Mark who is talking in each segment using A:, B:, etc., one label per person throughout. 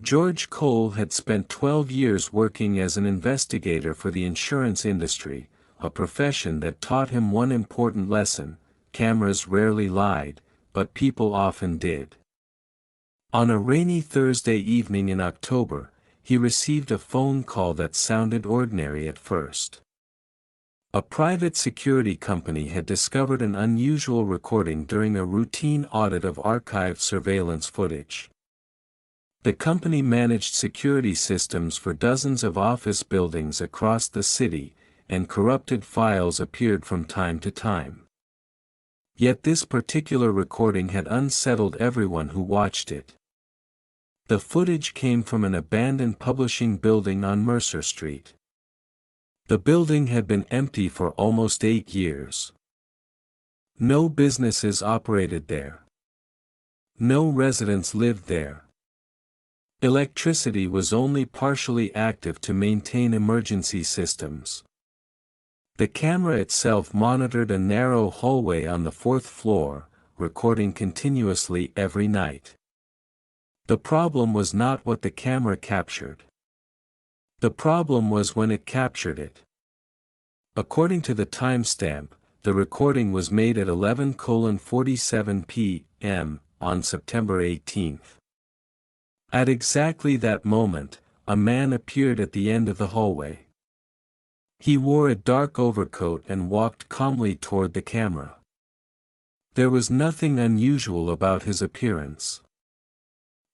A: George Cole had spent 12 years working as an investigator for the insurance industry, a profession that taught him one important lesson: cameras rarely lied, but people often did. On a rainy Thursday evening in October, he received a phone call that sounded ordinary at first. A private security company had discovered an unusual recording during a routine audit of archived surveillance footage. The company managed security systems for dozens of office buildings across the city, and corrupted files appeared from time to time. Yet this particular recording had unsettled everyone who watched it. The footage came from an abandoned publishing building on Mercer Street. The building had been empty for almost 8 years. No businesses operated there. No residents lived there. Electricity was only partially active to maintain emergency systems. The camera itself monitored a narrow hallway on the 4th floor, recording continuously every night. The problem was not what the camera captured. The problem was when it captured it. According to the timestamp, the recording was made at 11:47 p.m. on September 18th. At exactly that moment, a man appeared at the end of the hallway. He wore a dark overcoat and walked calmly toward the camera. There was nothing unusual about his appearance.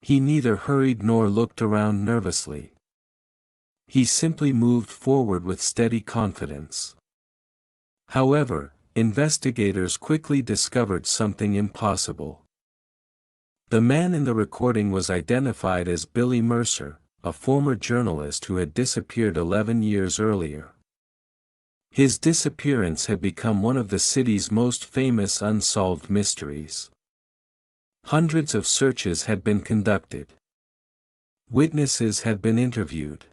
A: He neither hurried nor looked around nervously. He simply moved forward with steady confidence. However, investigators quickly discovered something impossible. The man in the recording was identified as Billy Mercer, a former journalist who had disappeared 11 years earlier. His disappearance had become one of the city's most famous unsolved mysteries. Hundreds of searches had been conducted. Witnesses had been interviewed.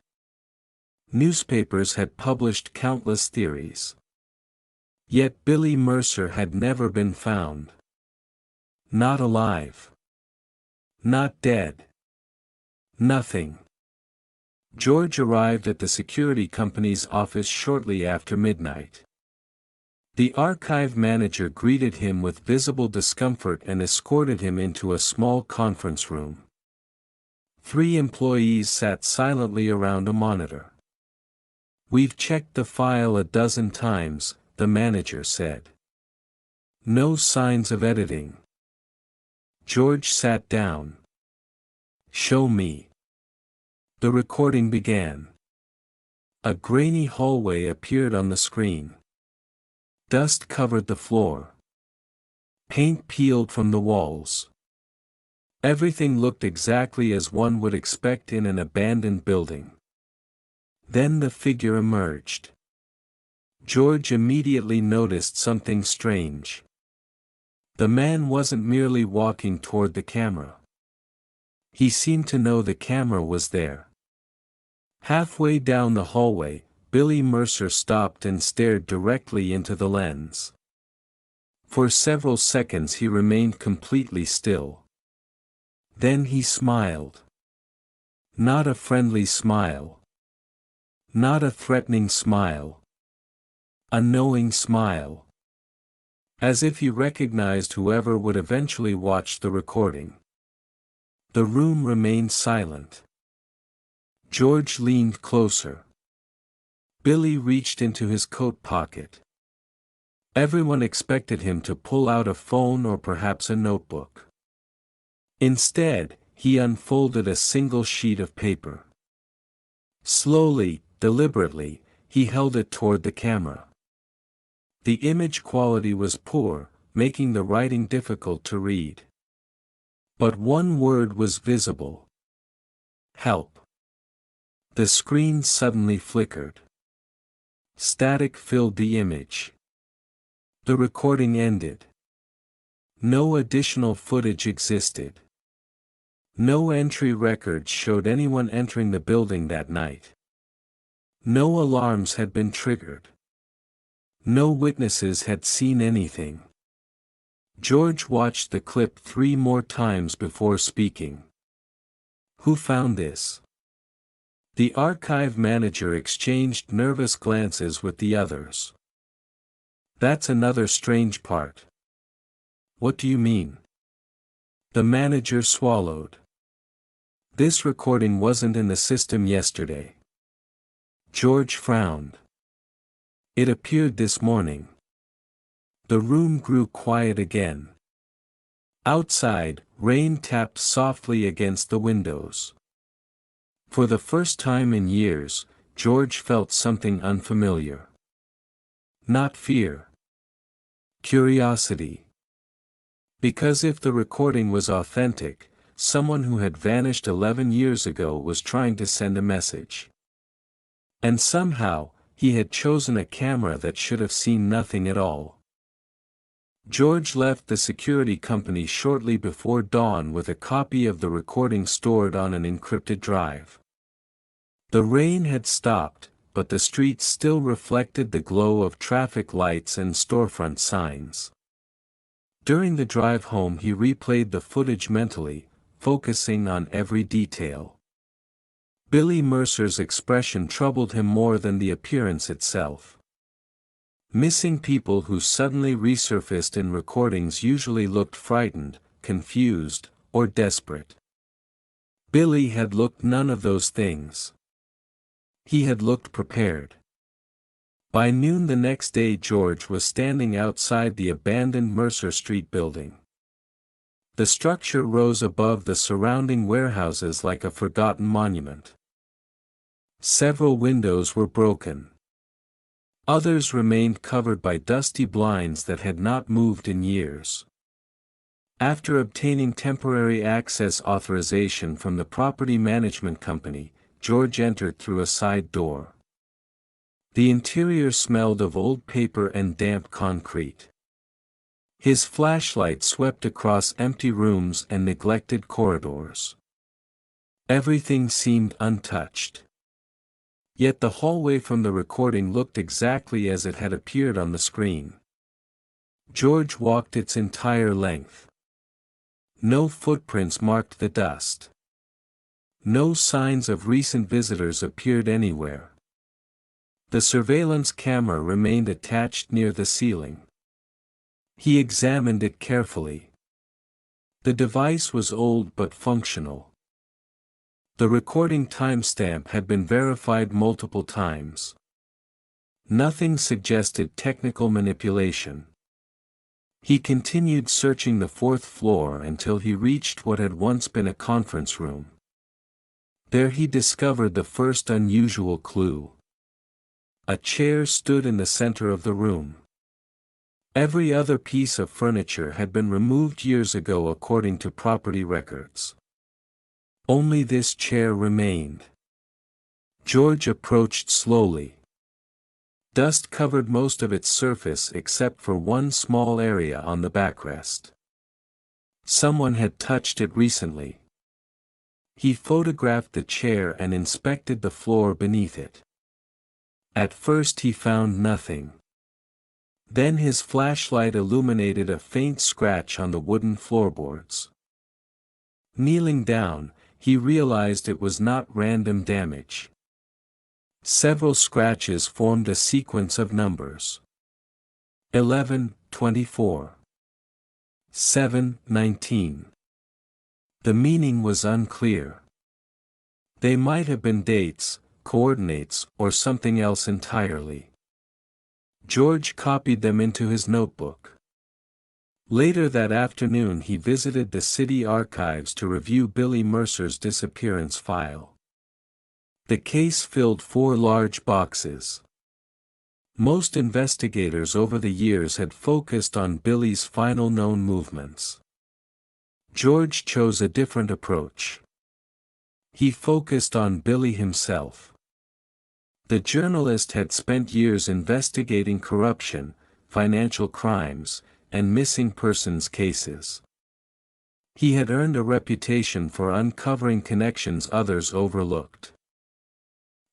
A: Newspapers had published countless theories. Yet Billy Mercer had never been found. Not alive. Not dead. Nothing. George arrived at the security company's office shortly after midnight. The archive manager greeted him with visible discomfort and escorted him into a small conference room. 3 employees sat silently around a monitor. "We've checked the file a dozen times," the manager said. "No signs of editing." George sat down. "Show me." The recording began. A grainy hallway appeared on the screen. Dust covered the floor. Paint peeled from the walls. Everything looked exactly as one would expect in an abandoned building. Then the figure emerged. George immediately noticed something strange. The man wasn't merely walking toward the camera. He seemed to know the camera was there. Halfway down the hallway, Billy Mercer stopped and stared directly into the lens. For several seconds he remained completely still. Then he smiled. Not a friendly smile. Not a threatening smile. A knowing smile. As if he recognized whoever would eventually watch the recording. The room remained silent. George leaned closer. Billy reached into his coat pocket. Everyone expected him to pull out a phone or perhaps a notebook. Instead, he unfolded a single sheet of paper. Slowly, deliberately, he held it toward the camera. The image quality was poor, making the writing difficult to read. But one word was visible. Help. The screen suddenly flickered. Static filled the image. The recording ended. No additional footage existed. No entry records showed anyone entering the building that night. No alarms had been triggered. No witnesses had seen anything. George watched the clip 3 more times before speaking. Who found this? The archive manager exchanged nervous glances with the others. That's another strange part. What do you mean? The manager swallowed. This recording wasn't in the system yesterday. George frowned. It appeared this morning. The room grew quiet again. Outside, rain tapped softly against the windows. For the first time in years, George felt something unfamiliar. Not fear. Curiosity. Because if the recording was authentic, someone who had vanished 11 years ago was trying to send a message. And somehow, he had chosen a camera that should have seen nothing at all. George left the security company shortly before dawn with a copy of the recording stored on an encrypted drive. The rain had stopped, but the streets still reflected the glow of traffic lights and storefront signs. During the drive home he replayed the footage mentally, focusing on every detail. Billy Mercer's expression troubled him more than the appearance itself. Missing people who suddenly resurfaced in recordings usually looked frightened, confused, or desperate. Billy had looked none of those things. He had looked prepared. By noon the next day George was standing outside the abandoned Mercer Street building. The structure rose above the surrounding warehouses like a forgotten monument. Several windows were broken. Others remained covered by dusty blinds that had not moved in years. After obtaining temporary access authorization from the property management company, George entered through a side door. The interior smelled of old paper and damp concrete. His flashlight swept across empty rooms and neglected corridors. Everything seemed untouched. Yet the hallway from the recording looked exactly as it had appeared on the screen. George walked its entire length. No footprints marked the dust. No signs of recent visitors appeared anywhere. The surveillance camera remained attached near the ceiling. He examined it carefully. The device was old but functional. The recording timestamp had been verified multiple times. Nothing suggested technical manipulation. He continued searching the fourth floor until he reached what had once been a conference room. There he discovered the first unusual clue. A chair stood in the center of the room. Every other piece of furniture had been removed years ago according to property records. Only this chair remained. George approached slowly. Dust covered most of its surface except for one small area on the backrest. Someone had touched it recently. He photographed the chair and inspected the floor beneath it. At first he found nothing. Then his flashlight illuminated a faint scratch on the wooden floorboards. Kneeling down, he realized it was not random damage. Several scratches formed a sequence of numbers. 11, 24. 7, 19. The meaning was unclear. They might have been dates, coordinates, or something else entirely. George copied them into his notebook. Later that afternoon he visited the city archives to review Billy Mercer's disappearance file. The case filled 4 large boxes. Most investigators over the years had focused on Billy's final known movements. George chose a different approach. He focused on Billy himself. The journalist had spent years investigating corruption, financial crimes, and missing persons cases. He had earned a reputation for uncovering connections others overlooked.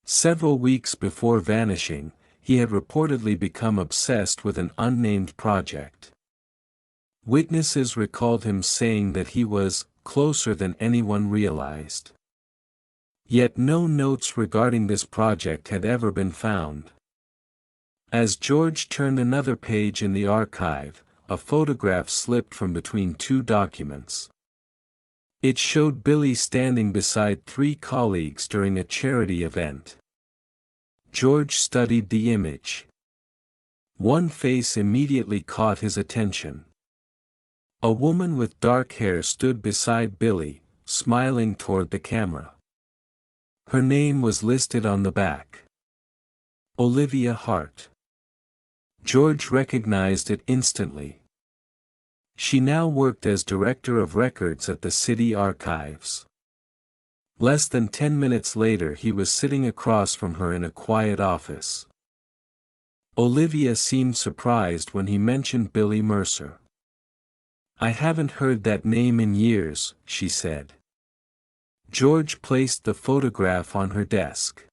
A: Several weeks before vanishing, he had reportedly become obsessed with an unnamed project. Witnesses recalled him saying that he was closer than anyone realized. Yet no notes regarding this project had ever been found. As George turned another page in the archive, a photograph slipped from between two documents. It showed Billy standing beside three colleagues during a charity event. George studied the image. One face immediately caught his attention. A woman with dark hair stood beside Billy, smiling toward the camera. Her name was listed on the back. Olivia Hart. George recognized it instantly. She now worked as director of records at the city archives. Less than 10 minutes later he was sitting across from her in a quiet office. Olivia seemed surprised when he mentioned Billy Mercer. "I haven't heard that name in years," she said. George placed the photograph on her desk.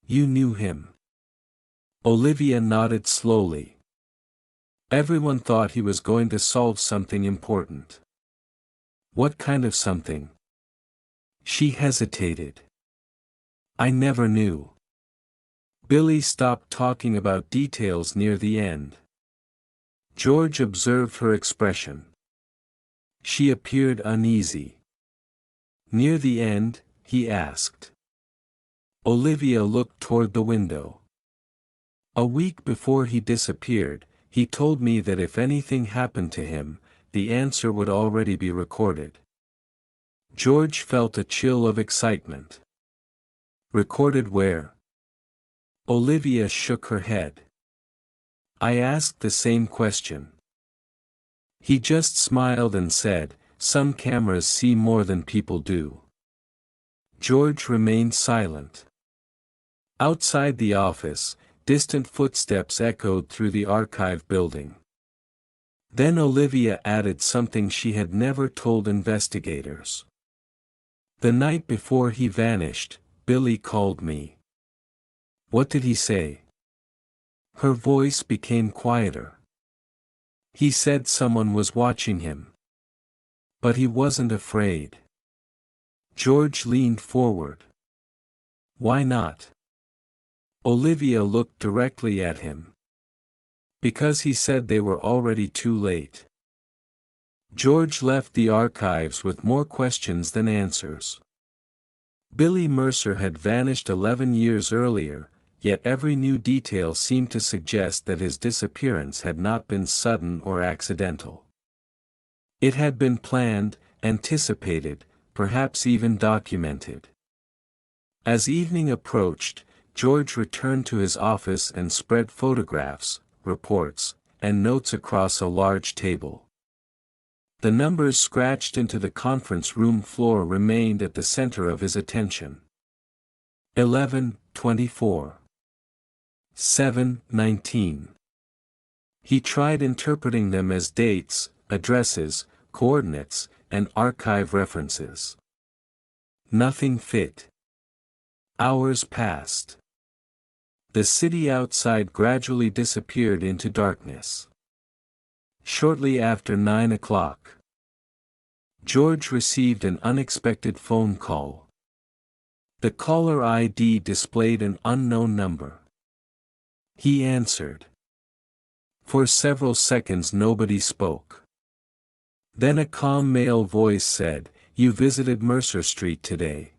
A: "You knew him?" Olivia nodded slowly. Everyone thought he was going to solve something important. "What kind of something?" She hesitated. "I never knew." Billy stopped talking about details near the end. George observed her expression. She appeared uneasy. "Near the end?" he asked. Olivia looked toward the window. "A week before he disappeared, he told me that if anything happened to him, the answer would already be recorded." George felt a chill of excitement. "Recorded where?" Olivia shook her head. "I asked the same question." He just smiled and said, "Some cameras see more than people do." George remained silent. Outside the office, distant footsteps echoed through the archive building. Then Olivia added something she had never told investigators. "The night before he vanished, Billy called me." "What did he say?" Her voice became quieter. "He said someone was watching him. But he wasn't afraid." George leaned forward. "Why not?" Olivia looked directly at him. "Because he said they were already too late." George left the archives with more questions than answers. Billy Mercer had vanished 11 years earlier, yet every new detail seemed to suggest that his disappearance had not been sudden or accidental. It had been planned, anticipated, perhaps even documented. As evening approached, George returned to his office and spread photographs, reports, and notes across a large table. The numbers scratched into the conference room floor remained at the center of his attention. 11:24. 7:19. He tried interpreting them as dates, addresses, coordinates, and archive references. Nothing fit. Hours passed. The city outside gradually disappeared into darkness. Shortly after 9 o'clock, George received an unexpected phone call. The caller ID displayed an unknown number. He answered. For several seconds nobody spoke. Then a calm male voice said, "You visited Mercer Street today."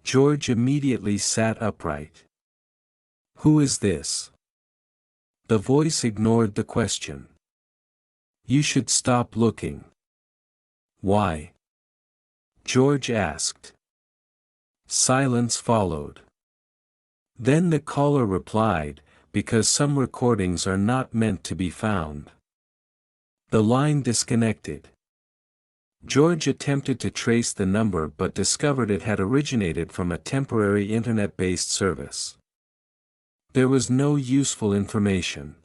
A: George immediately sat upright. "Who is this?" The voice ignored the question. "You should stop looking." "Why?" George asked. Silence followed. Then the caller replied, "Because some recordings are not meant to be found." The line disconnected. George attempted to trace the number but discovered it had originated from a temporary internet-based service. There was no useful information.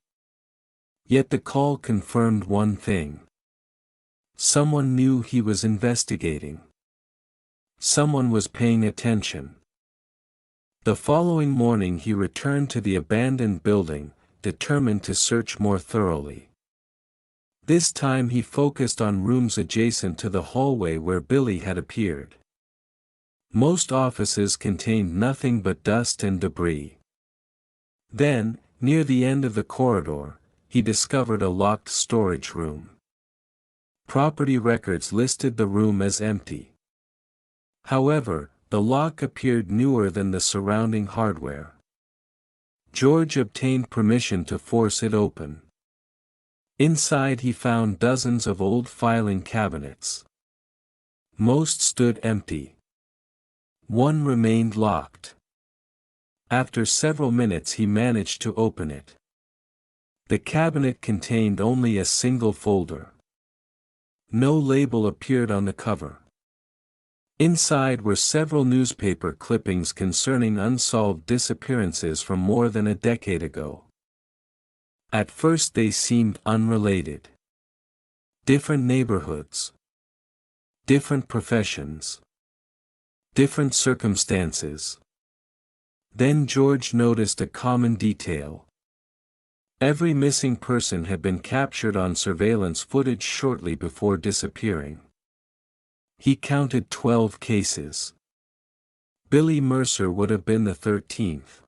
A: Yet the call confirmed one thing. Someone knew he was investigating. Someone was paying attention. The following morning he returned to the abandoned building, determined to search more thoroughly. This time he focused on rooms adjacent to the hallway where Billy had appeared. Most offices contained nothing but dust and debris. Then, near the end of the corridor, he discovered a locked storage room. Property records listed the room as empty. However, the lock appeared newer than the surrounding hardware. George obtained permission to force it open. Inside he found dozens of old filing cabinets. Most stood empty. One remained locked. After several minutes he managed to open it. The cabinet contained only a single folder. No label appeared on the cover. Inside were several newspaper clippings concerning unsolved disappearances from more than a decade ago. At first they seemed unrelated. Different neighborhoods. Different professions. Different circumstances. Then George noticed a common detail. Every missing person had been captured on surveillance footage shortly before disappearing. He counted 12 cases. Billy Mercer would have been the 13th.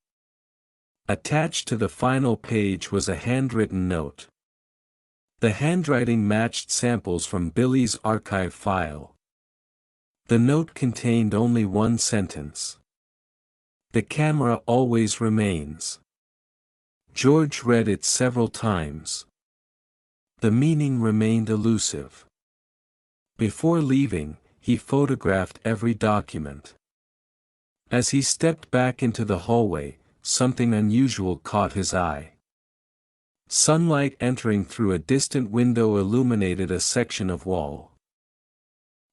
A: Attached to the final page was a handwritten note. The handwriting matched samples from Billy's archive file. The note contained only one sentence. "The camera always remains." George read it several times. The meaning remained elusive. Before leaving, he photographed every document. As he stepped back into the hallway, something unusual caught his eye. Sunlight entering through a distant window illuminated a section of wall.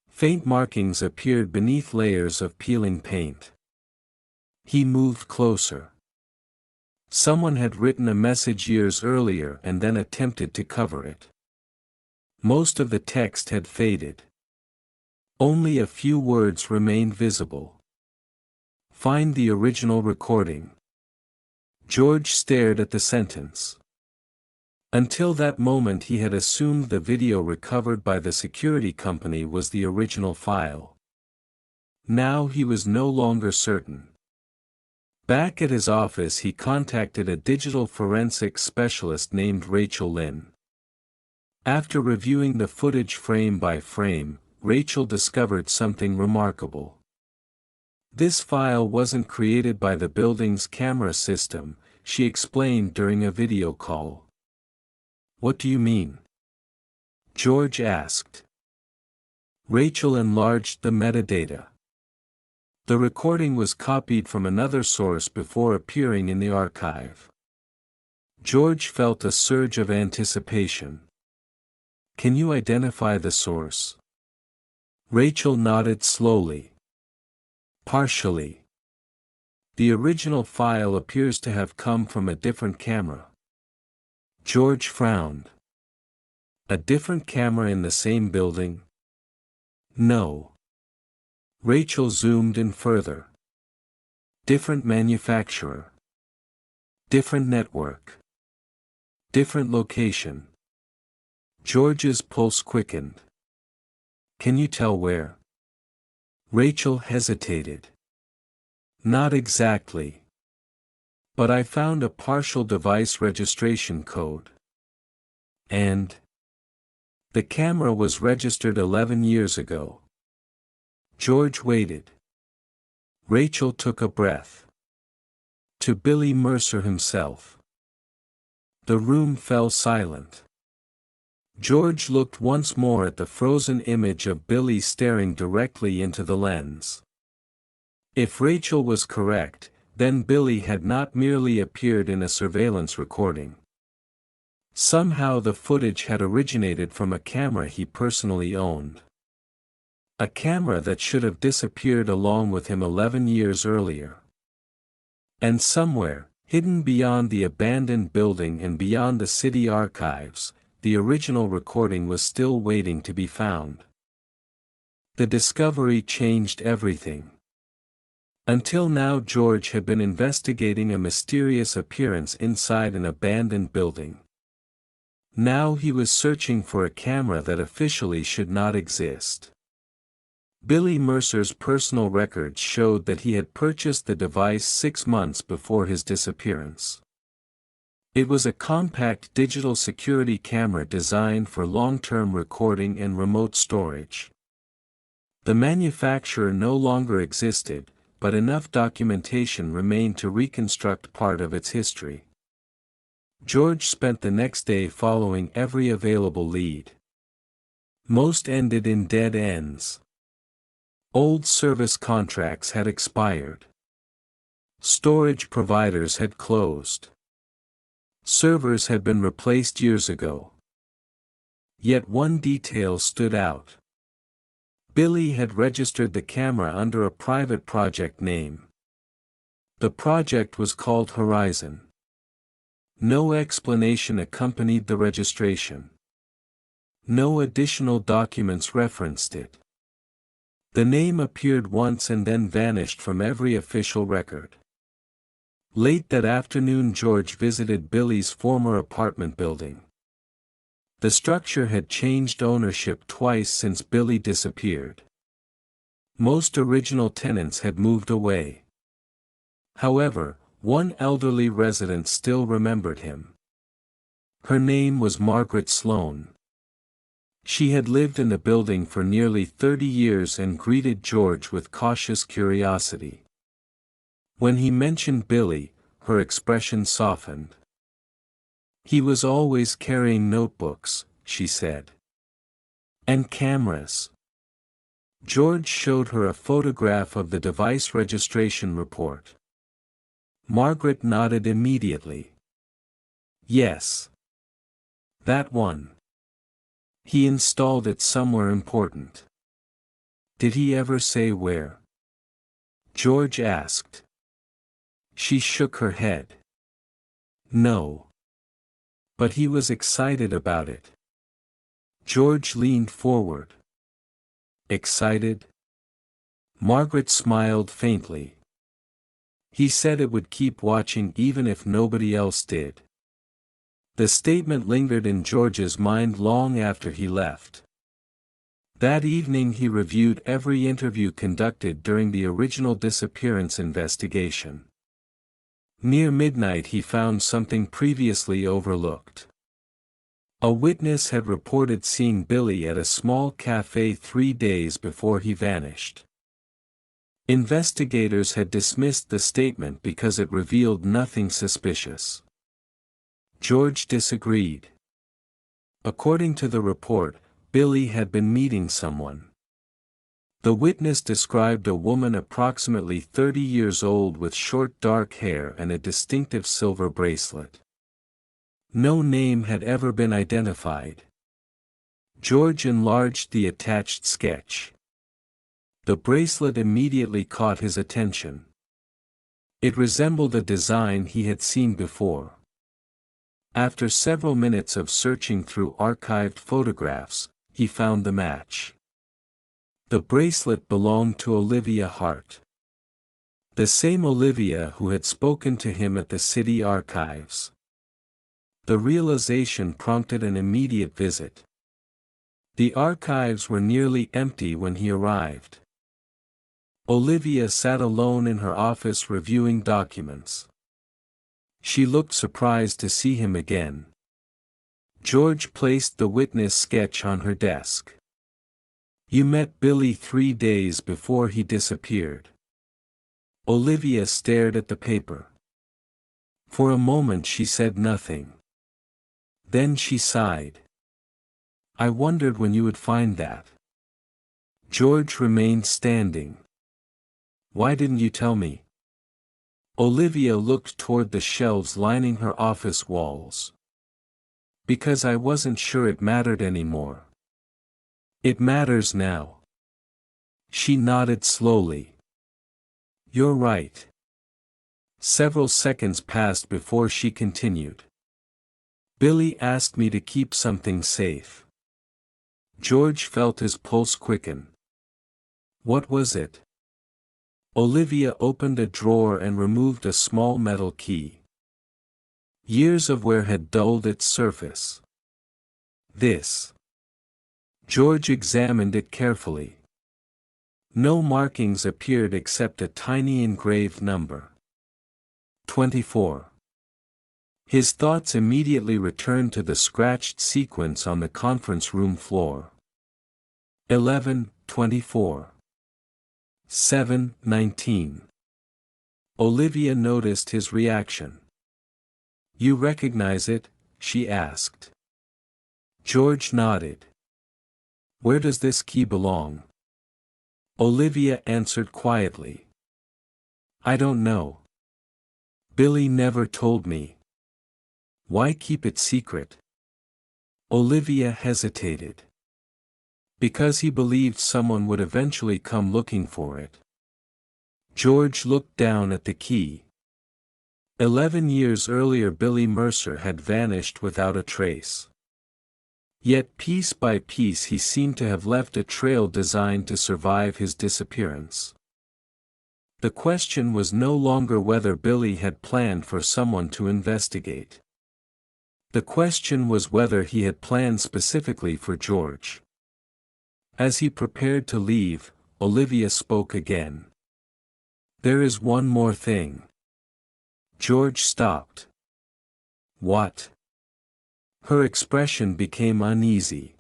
A: Faint markings appeared beneath layers of peeling paint. He moved closer. Someone had written a message years earlier and then attempted to cover it. Most of the text had faded. Only a few words remained visible. "Find the original recording." George stared at the sentence. Until that moment he had assumed the video recovered by the security company was the original file. Now he was no longer certain. Back at his office he contacted a digital forensics specialist named Rachel Lynn. After reviewing the footage frame by frame, Rachel discovered something remarkable. This file wasn't created by the building's camera system, she explained during a video call. "What do you mean?" George asked. Rachel enlarged the metadata. The recording was copied from another source before appearing in the archive. George felt a surge of anticipation. "Can you identify the source?" Rachel nodded slowly. "Partially. The original file appears to have come from a different camera." George frowned. "A different camera in the same building?" "No." Rachel zoomed in further. "Different manufacturer. Different network. Different location." George's pulse quickened. "Can you tell where?" Rachel hesitated. "Not exactly. But I found a partial device registration code. And the camera was registered 11 years ago." George waited. Rachel took a breath. "To Billy Mercer himself." The room fell silent. George looked once more at the frozen image of Billy staring directly into the lens. If Rachel was correct, then Billy had not merely appeared in a surveillance recording. Somehow the footage had originated from a camera he personally owned. A camera that should have disappeared along with him 11 years earlier. And somewhere, hidden beyond the abandoned building and beyond the city archives, the original recording was still waiting to be found. The discovery changed everything. Until now George had been investigating a mysterious appearance inside an abandoned building. Now he was searching for a camera that officially should not exist. Billy Mercer's personal records showed that he had purchased the device 6 months before his disappearance. It was a compact digital security camera designed for long-term recording and remote storage. The manufacturer no longer existed, but enough documentation remained to reconstruct part of its history. George spent the next day following every available lead. Most ended in dead ends. Old service contracts had expired. Storage providers had closed. Servers had been replaced years ago. Yet one detail stood out. Billy had registered the camera under a private project name. The project was called Horizon. No explanation accompanied the registration. No additional documents referenced it. The name appeared once and then vanished from every official record. Late that afternoon, George visited Billy's former apartment building. The structure had changed ownership twice since Billy disappeared. Most original tenants had moved away. However, one elderly resident still remembered him. Her name was Margaret Sloan. She had lived in the building for nearly 30 years and greeted George with cautious curiosity. When he mentioned Billy, her expression softened. "He was always carrying notebooks," she said. "And cameras." George showed her a photograph of the device registration report. Margaret nodded immediately. "Yes. That one. He installed it somewhere important." "Did he ever say where?" George asked. She shook her head. "No. But he was excited about it." George leaned forward. "Excited?" Margaret smiled faintly. "He said it would keep watching even if nobody else did." The statement lingered in George's mind long after he left. That evening he reviewed every interview conducted during the original disappearance investigation. Near midnight he found something previously overlooked. A witness had reported seeing Billy at a small cafe 3 days before he vanished. Investigators had dismissed the statement because it revealed nothing suspicious. George disagreed. According to the report, Billy had been meeting someone. The witness described a woman approximately 30 years old with short dark hair and a distinctive silver bracelet. No name had ever been identified. George enlarged the attached sketch. The bracelet immediately caught his attention. It resembled a design he had seen before. After several minutes of searching through archived photographs, he found the match. The bracelet belonged to Olivia Hart. The same Olivia who had spoken to him at the city archives. The realization prompted an immediate visit. The archives were nearly empty when he arrived. Olivia sat alone in her office reviewing documents. She looked surprised to see him again. George placed the witness sketch on her desk. "You met Billy 3 days before he disappeared." Olivia stared at the paper. For a moment she said nothing. Then she sighed. "I wondered when you would find that." George remained standing. "Why didn't you tell me?" Olivia looked toward the shelves lining her office walls. "Because I wasn't sure it mattered anymore." "It matters now." She nodded slowly. "You're right." Several seconds passed before she continued. "Billy asked me to keep something safe." George felt his pulse quicken. "What was it?" Olivia opened a drawer and removed a small metal key. Years of wear had dulled its surface. "This." George examined it carefully. No markings appeared except a tiny engraved number. 24. His thoughts immediately returned to the scratched sequence on the conference room floor. 11:24. 7:19. Olivia noticed his reaction. "You recognize it?" she asked. George nodded. "Where does this key belong?" Olivia answered quietly. "I don't know. Billy never told me." "Why keep it secret?" Olivia hesitated. "Because he believed someone would eventually come looking for it." George looked down at the key. 11 years earlier Billy Mercer had vanished without a trace. Yet piece by piece he seemed to have left a trail designed to survive his disappearance. The question was no longer whether Billy had planned for someone to investigate. The question was whether he had planned specifically for George. As he prepared to leave, Olivia spoke again. "There is one more thing." George stopped. "What?" Her expression became uneasy.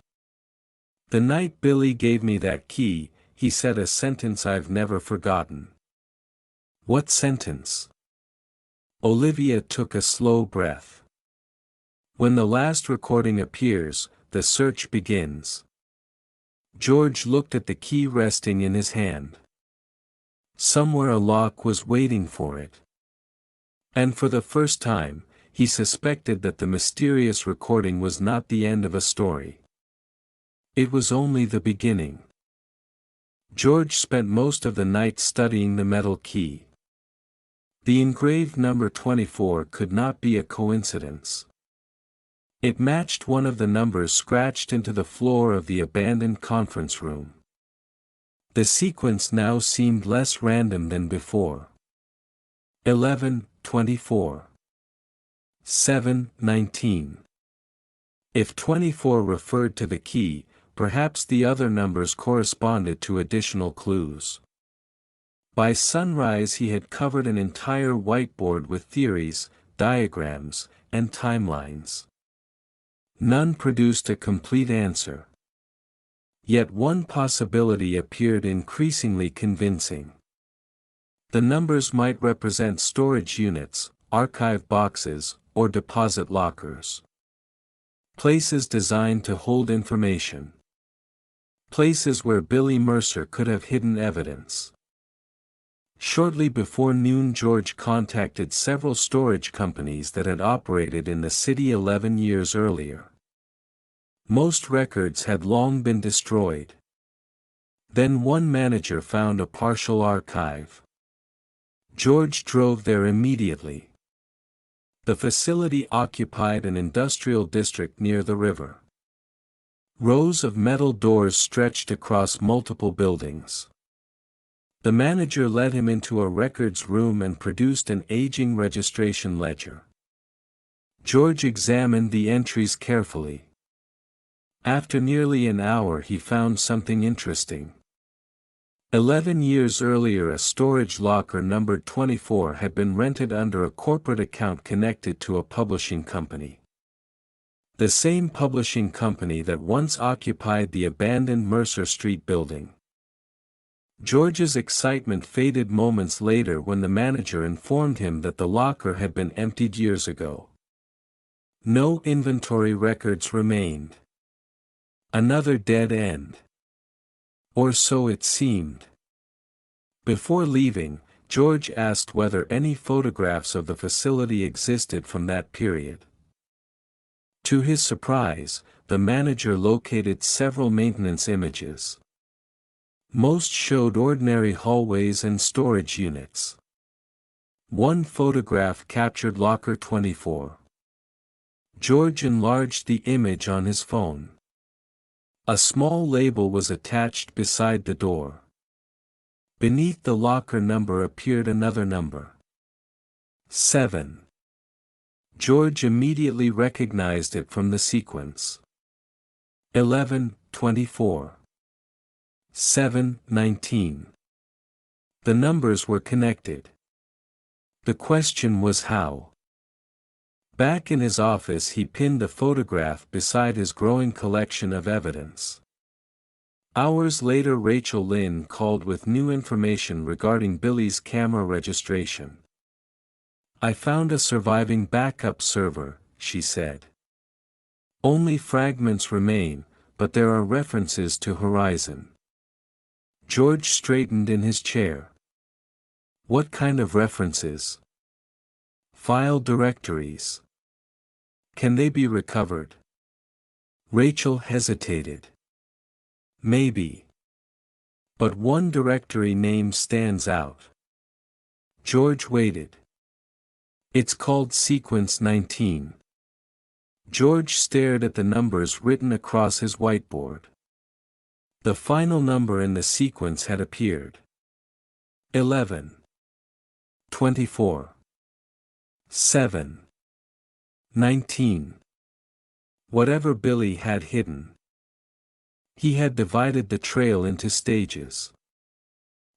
A: "The night Billy gave me that key, he said a sentence I've never forgotten." "What sentence?" Olivia took a slow breath. "When the last recording appears, the search begins." George looked at the key resting in his hand. Somewhere a lock was waiting for it. And for the first time, he suspected that the mysterious recording was not the end of a story. It was only the beginning. George spent most of the night studying the metal key. The engraved number 24 could not be a coincidence. It matched one of the numbers scratched into the floor of the abandoned conference room. The sequence now seemed less random than before. 11:24. 7:19. If 24 referred to the key, perhaps the other numbers corresponded to additional clues. By sunrise he had covered an entire whiteboard with theories, diagrams, and timelines. None produced a complete answer. Yet one possibility appeared increasingly convincing. The numbers might represent storage units, archive boxes, or deposit lockers. Places designed to hold information. Places where Billy Mercer could have hidden evidence. Shortly before noon George contacted several storage companies that had operated in the city 11 years earlier. Most records had long been destroyed. Then one manager found a partial archive. George drove there immediately. The facility occupied an industrial district near the river. Rows of metal doors stretched across multiple buildings. The manager led him into a records room and produced an aging registration ledger. George examined the entries carefully. After nearly an hour he found something interesting. 11 years earlier a storage locker numbered 24 had been rented under a corporate account connected to a publishing company. The same publishing company that once occupied the abandoned Mercer Street building. George's excitement faded moments later when the manager informed him that the locker had been emptied years ago. No inventory records remained. Another dead end. Or so it seemed. Before leaving, George asked whether any photographs of the facility existed from that period. To his surprise, the manager located several maintenance images. Most showed ordinary hallways and storage units. One photograph captured locker 24. George enlarged the image on his phone. A small label was attached beside the door. Beneath the locker number appeared another number. 7. George immediately recognized it from the sequence. 11:24. 7:19. The numbers were connected. The question was how. Back in his office he pinned a photograph beside his growing collection of evidence. Hours later Rachel Lynn called with new information regarding Billy's camera registration. "I found a surviving backup server," she said. "Only fragments remain, but there are references to Horizon." George straightened in his chair. "What kind of references?" "File directories." "Can they be recovered?" Rachel hesitated. "Maybe. But one directory name stands out." George waited. "It's called Sequence 19. George stared at the numbers written across his whiteboard. The final number in the sequence had appeared. 11. 24. 7. 19. Whatever Billy had hidden. He had divided the trail into stages.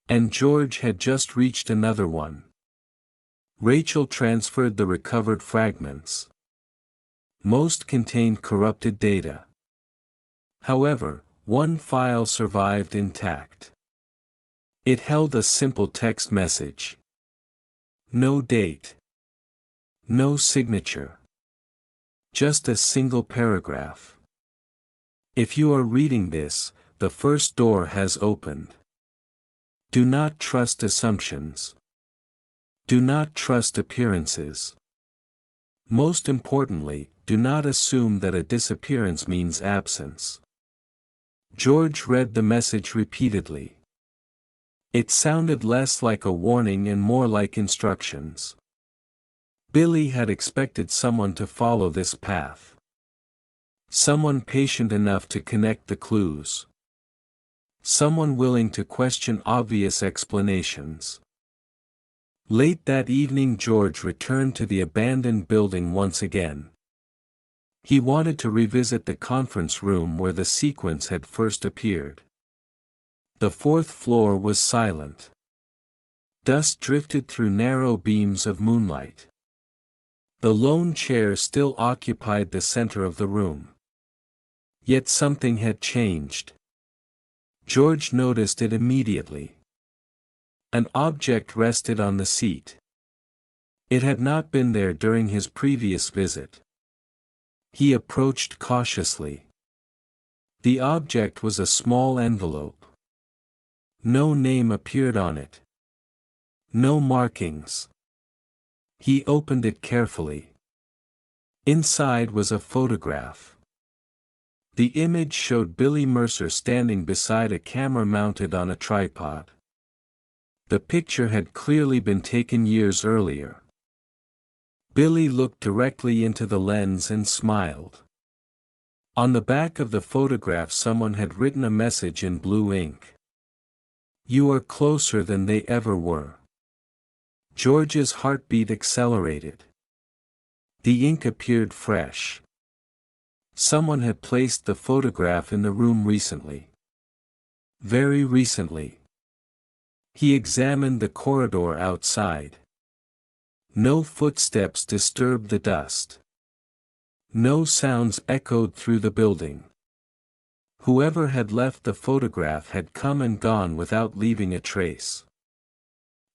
A: And George had just reached another one. Rachel transferred the recovered fragments. Most contained corrupted data. However, one file survived intact. It held a simple text message. No date. No signature. Just a single paragraph. "If you are reading this, the first door has opened. Do not trust assumptions. Do not trust appearances. Most importantly, do not assume that a disappearance means absence." George read the message repeatedly. It sounded less like a warning and more like instructions. Billy had expected someone to follow this path. Someone patient enough to connect the clues. Someone willing to question obvious explanations. Late that evening George returned to the abandoned building once again. He wanted to revisit the conference room where the sequence had first appeared. The fourth floor was silent. Dust drifted through narrow beams of moonlight. The lone chair still occupied the center of the room. Yet something had changed. George noticed it immediately. An object rested on the seat. It had not been there during his previous visit. He approached cautiously. The object was a small envelope. No name appeared on it. No markings. He opened it carefully. Inside was a photograph. The image showed Billy Mercer standing beside a camera mounted on a tripod. The picture had clearly been taken years earlier. Billy looked directly into the lens and smiled. On the back of the photograph someone had written a message in blue ink. "You are closer than they ever were." George's heartbeat accelerated. The ink appeared fresh. Someone had placed the photograph in the room recently. Very recently. He examined the corridor outside. No footsteps disturbed the dust. No sounds echoed through the building. Whoever had left the photograph had come and gone without leaving a trace.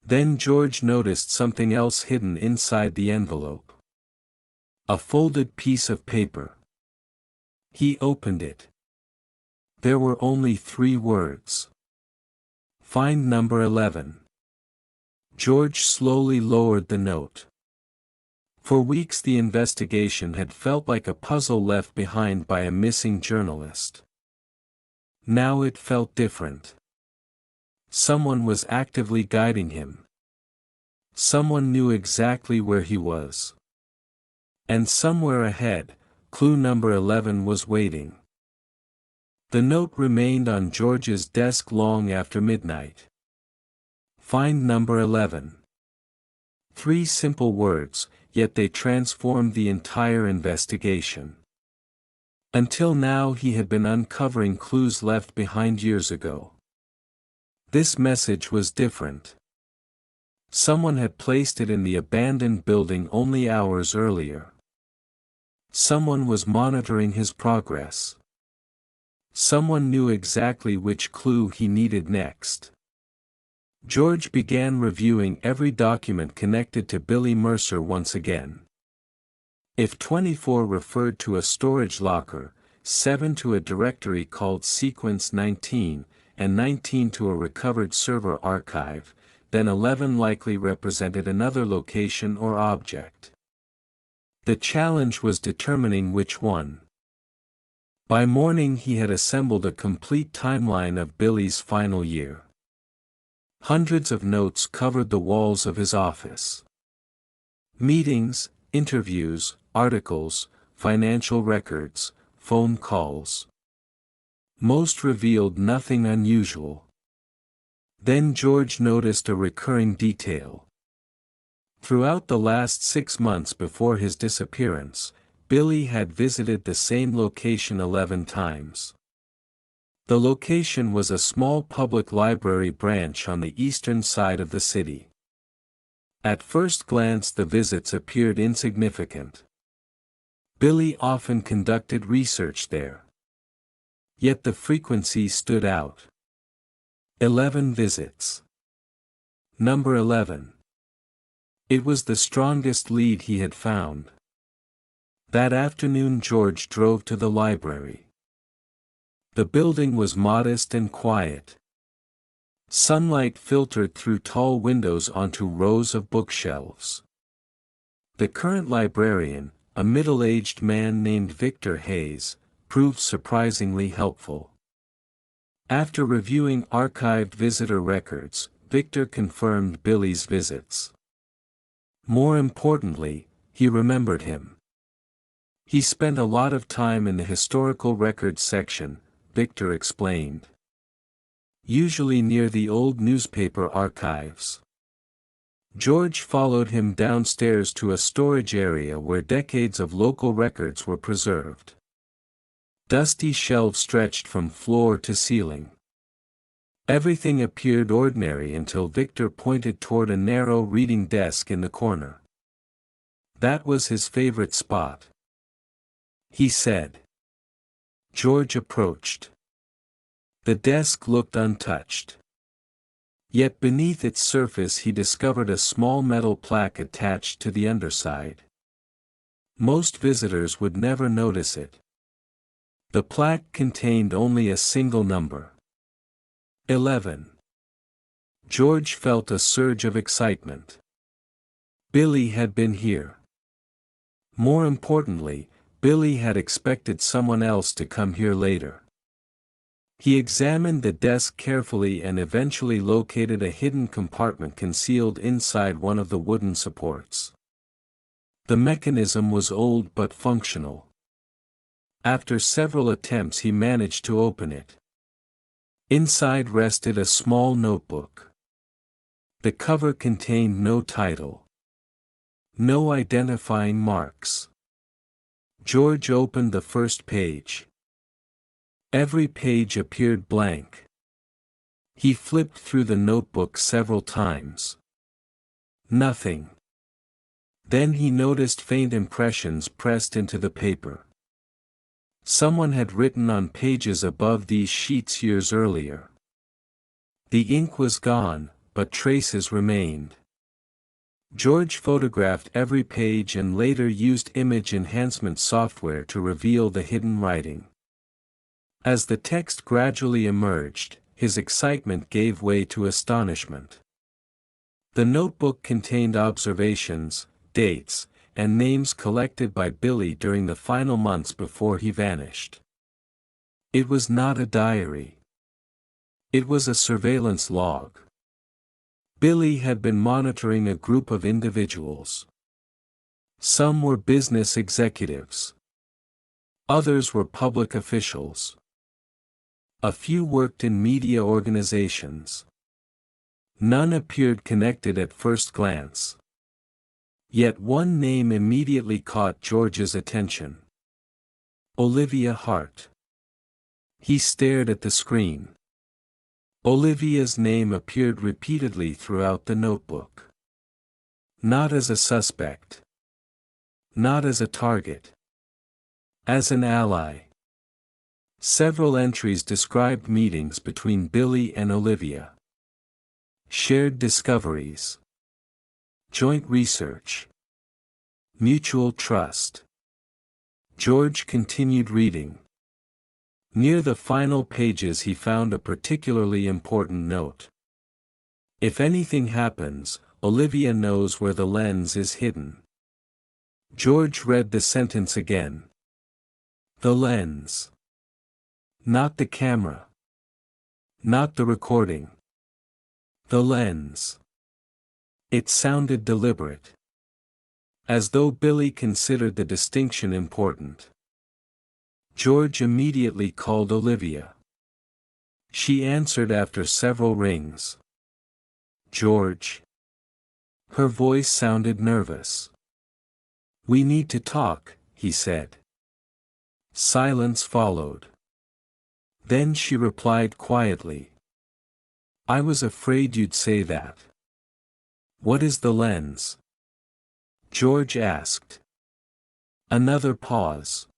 A: Then George noticed something else hidden inside the envelope. A folded piece of paper. He opened it. There were only 3 words. "Find number 11." George slowly lowered the note. For weeks the investigation had felt like a puzzle left behind by a missing journalist. Now it felt different. Someone was actively guiding him. Someone knew exactly where he was. And somewhere ahead, clue number 11 was waiting. The note remained on George's desk long after midnight. Find number 11. 3 simple words, yet they transformed the entire investigation. Until now he had been uncovering clues left behind years ago. This message was different. Someone had placed it in the abandoned building only hours earlier. Someone was monitoring his progress. Someone knew exactly which clue he needed next. George began reviewing every document connected to Billy Mercer once again. If 24 referred to a storage locker, 7 to a directory called Sequence 19, and 19 to a recovered server archive, then 11 likely represented another location or object. The challenge was determining which one. By morning he had assembled a complete timeline of Billy's final year. Hundreds of notes covered the walls of his office. Meetings, interviews, articles, financial records, phone calls. Most revealed nothing unusual. Then George noticed a recurring detail. Throughout the last 6 months before his disappearance, Billy had visited the same location 11 times. The location was a small public library branch on the eastern side of the city. At first glance the visits appeared insignificant. Billy often conducted research there. Yet the frequency stood out. 11 visits. Number 11. It was the strongest lead he had found. That afternoon George drove to the library. The building was modest and quiet. Sunlight filtered through tall windows onto rows of bookshelves. The current librarian, a middle-aged man named Victor Hayes, proved surprisingly helpful. After reviewing archived visitor records, Victor confirmed Billy's visits. More importantly, he remembered him. He spent a lot of time in the historical records section, Victor explained. Usually near the old newspaper archives. George followed him downstairs to a storage area where decades of local records were preserved. Dusty shelves stretched from floor to ceiling. Everything appeared ordinary until Victor pointed toward a narrow reading desk in the corner. That was his favorite spot, he said. George approached. The desk looked untouched. Yet beneath its surface he discovered a small metal plaque attached to the underside. Most visitors would never notice it. The plaque contained only a single number. 11. George felt a surge of excitement. Billy had been here. More importantly, Billy had expected someone else to come here later. He examined the desk carefully and eventually located a hidden compartment concealed inside one of the wooden supports. The mechanism was old but functional. After several attempts he managed to open it. Inside rested a small notebook. The cover contained no title. No identifying marks. George opened the first page. Every page appeared blank. He flipped through the notebook several times. Nothing. Then he noticed faint impressions pressed into the paper. Someone had written on pages above these sheets years earlier. The ink was gone, but traces remained. George photographed every page and later used image enhancement software to reveal the hidden writing. As the text gradually emerged, his excitement gave way to astonishment. The notebook contained observations, dates, and names collected by Billy during the final months before he vanished. It was not a diary. It was a surveillance log. Billy had been monitoring a group of individuals. Some were business executives. Others were public officials. A few worked in media organizations. None appeared connected at first glance. Yet one name immediately caught George's attention. Olivia Hart. He stared at the screen. Olivia's name appeared repeatedly throughout the notebook. Not as a suspect. Not as a target. As an ally. Several entries described meetings between Billy and Olivia. Shared discoveries. Joint research. Mutual trust. George continued reading. Near the final pages he found a particularly important note. If anything happens, Olivia knows where the lens is hidden. George read the sentence again. The lens. Not the camera. Not the recording. The lens. It sounded deliberate. As though Billy considered the distinction important. George immediately called Olivia. She answered after several rings. George. Her voice sounded nervous. We need to talk, he said. Silence followed. Then she replied quietly. I was afraid you'd say that. What is the lens? George asked. Another pause.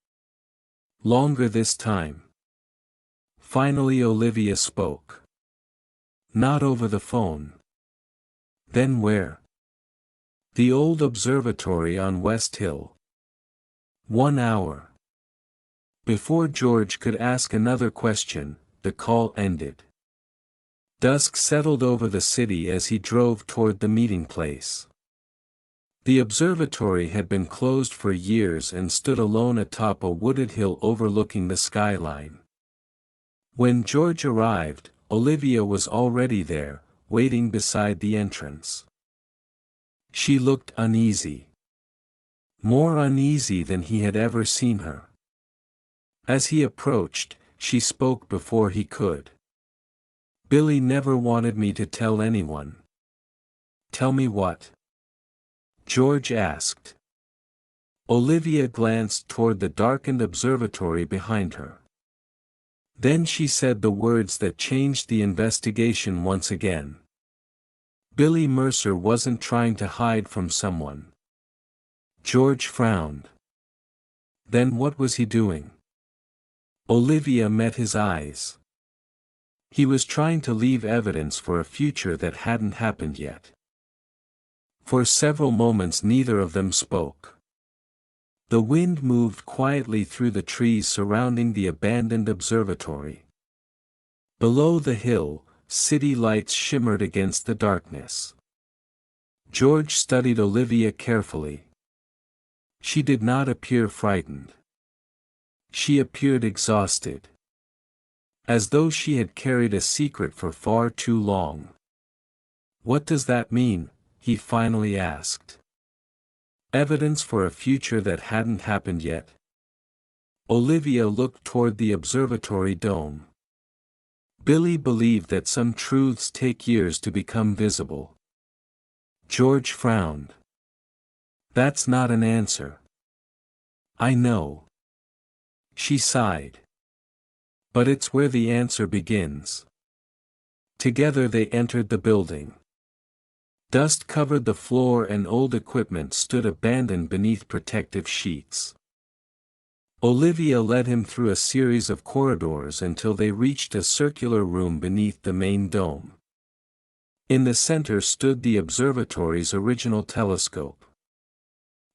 A: Longer this time. Finally Olivia spoke. Not over the phone. Then where? The old observatory on West Hill. 1 hour. Before George could ask another question, the call ended. Dusk settled over the city as he drove toward the meeting place. The observatory had been closed for years and stood alone atop a wooded hill overlooking the skyline. When George arrived, Olivia was already there, waiting beside the entrance. She looked uneasy. More uneasy than he had ever seen her. As he approached, she spoke before he could. Billy never wanted me to tell anyone. Tell me what? George asked. Olivia glanced toward the darkened observatory behind her. Then she said the words that changed the investigation once again. Billy Mercer wasn't trying to hide from someone. George frowned. Then what was he doing? Olivia met his eyes. He was trying to leave evidence for a future that hadn't happened yet. For several moments neither of them spoke. The wind moved quietly through the trees surrounding the abandoned observatory. Below the hill, city lights shimmered against the darkness. George studied Olivia carefully. She did not appear frightened. She appeared exhausted. As though she had carried a secret for far too long. What does that mean? He finally asked. Evidence for a future that hadn't happened yet. Olivia looked toward the observatory dome. Billy believed that some truths take years to become visible. George frowned. That's not an answer. I know. She sighed. But it's where the answer begins. Together they entered the building. Dust covered the floor and old equipment stood abandoned beneath protective sheets. Olivia led him through a series of corridors until they reached a circular room beneath the main dome. In the center stood the observatory's original telescope.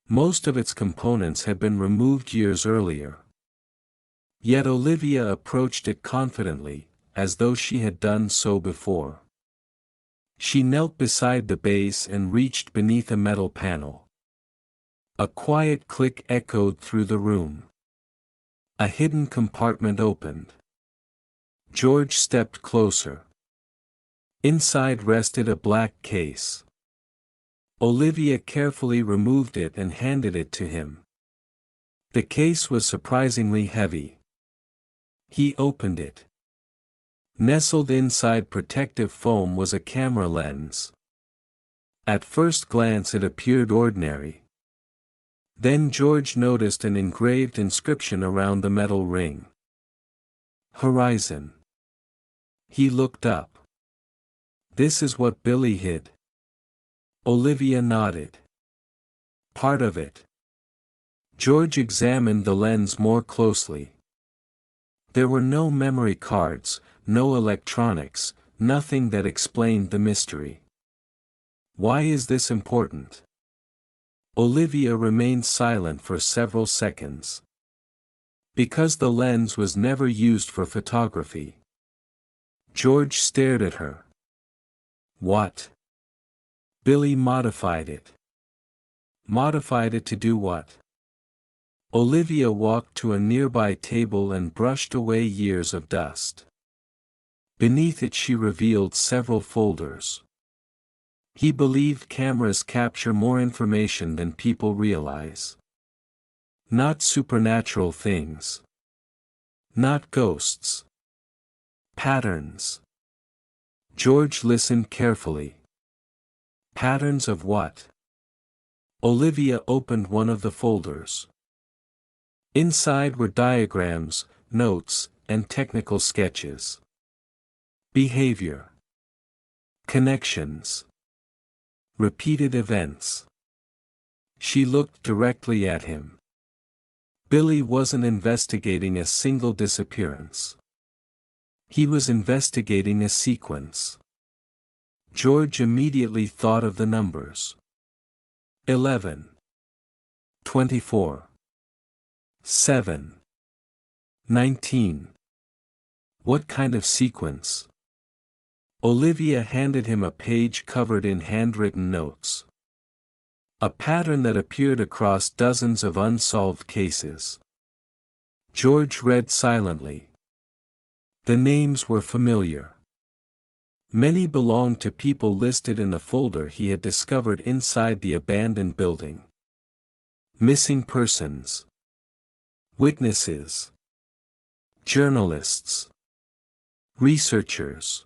A: Most of its components had been removed years earlier. Yet Olivia approached it confidently, as though she had done so before. She knelt beside the base and reached beneath a metal panel. A quiet click echoed through the room. A hidden compartment opened. George stepped closer. Inside rested a black case. Olivia carefully removed it and handed it to him. The case was surprisingly heavy. He opened it. Nestled inside protective foam was a camera lens. At first glance it appeared ordinary. Then George noticed an engraved inscription around the metal ring. Horizon. He looked up. This is what Billy hid. Olivia nodded. Part of it. George examined the lens more closely. There were no memory cards, no electronics, nothing that explained the mystery. Why is this important? Olivia remained silent for several seconds. Because the lens was never used for photography. George stared at her. What? Billy modified it. Modified it to do what? Olivia walked to a nearby table and brushed away years of dust. Beneath it she revealed several folders. He believed cameras capture more information than people realize. Not supernatural things. Not ghosts. Patterns. George listened carefully. Patterns of what? Olivia opened one of the folders. Inside were diagrams, notes, and technical sketches. Behavior. Connections. Repeated events. She looked directly at him. Billy wasn't investigating a single disappearance. He was investigating a sequence. George immediately thought of the numbers. 11. 24. 7. 19. What kind of sequence? Olivia handed him a page covered in handwritten notes. A pattern that appeared across dozens of unsolved cases. George read silently. The names were familiar. Many belonged to people listed in the folder he had discovered inside the abandoned building. Missing persons. Witnesses. Journalists. Researchers.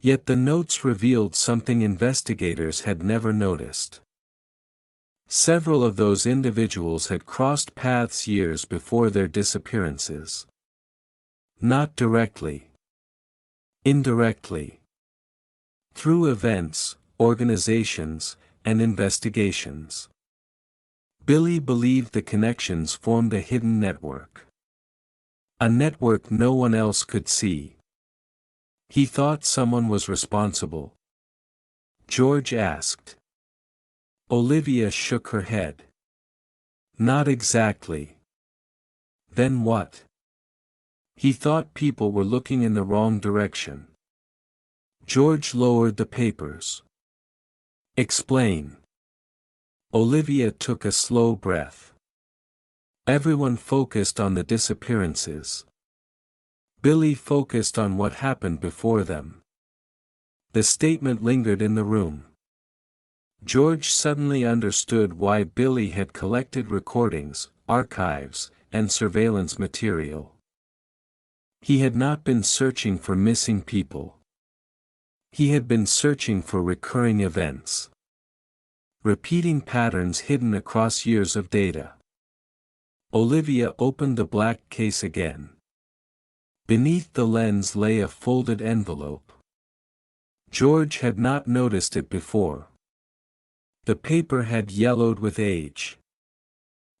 A: Yet the notes revealed something investigators had never noticed. Several of those individuals had crossed paths years before their disappearances. Not directly. Indirectly. Through events, organizations, and investigations. Billy believed the connections formed a hidden network. A network no one else could see. He thought someone was responsible. George asked. Olivia shook her head. Not exactly. Then what? He thought people were looking in the wrong direction. George lowered the papers. Explain. Olivia took a slow breath. Everyone focused on the disappearances. Billy focused on what happened before them. The statement lingered in the room. George suddenly understood why Billy had collected recordings, archives, and surveillance material. He had not been searching for missing people. He had been searching for recurring events. Repeating patterns hidden across years of data. Olivia opened the black case again. Beneath the lens lay a folded envelope. George had not noticed it before. The paper had yellowed with age.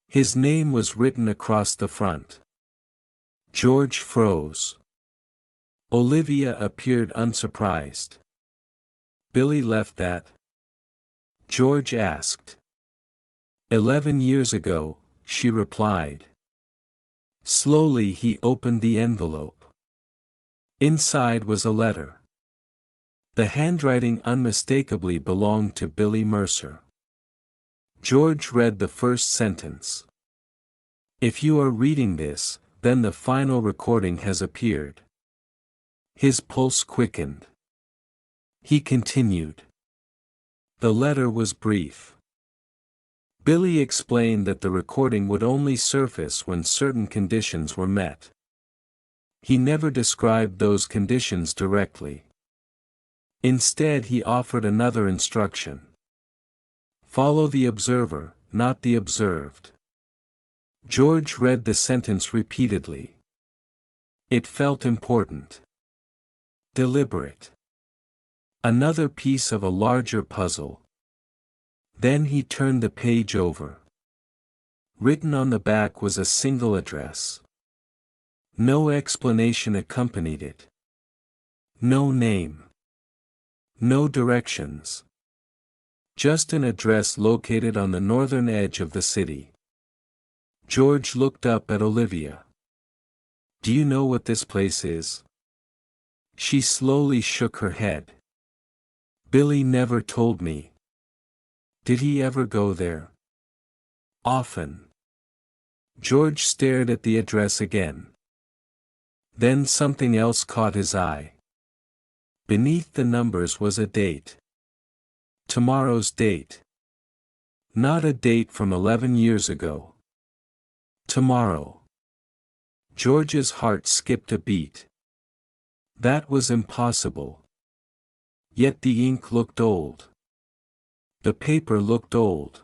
A: His name was written across the front. George froze. Olivia appeared unsurprised. Billy left that? George asked. 11 years ago, she replied. Slowly he opened the envelope. Inside was a letter. The handwriting unmistakably belonged to Billy Mercer. George read the first sentence. If you are reading this, then the final recording has appeared. His pulse quickened. He continued. The letter was brief. Billy explained that the recording would only surface when certain conditions were met. He never described those conditions directly. Instead he offered another instruction. Follow the observer, not the observed. George read the sentence repeatedly. It felt important. Deliberate. Another piece of a larger puzzle. Then he turned the page over. Written on the back was a single address. No explanation accompanied it. No name. No directions. Just an address located on the northern edge of the city. George looked up at Olivia. "Do you know what this place is?" She slowly shook her head. "Billy never told me." "Did he ever go there?" "Often." George stared at the address again. Then something else caught his eye. Beneath the numbers was a date. Tomorrow's date. Not a date from 11 years ago. Tomorrow. George's heart skipped a beat. That was impossible. Yet the ink looked old. The paper looked old.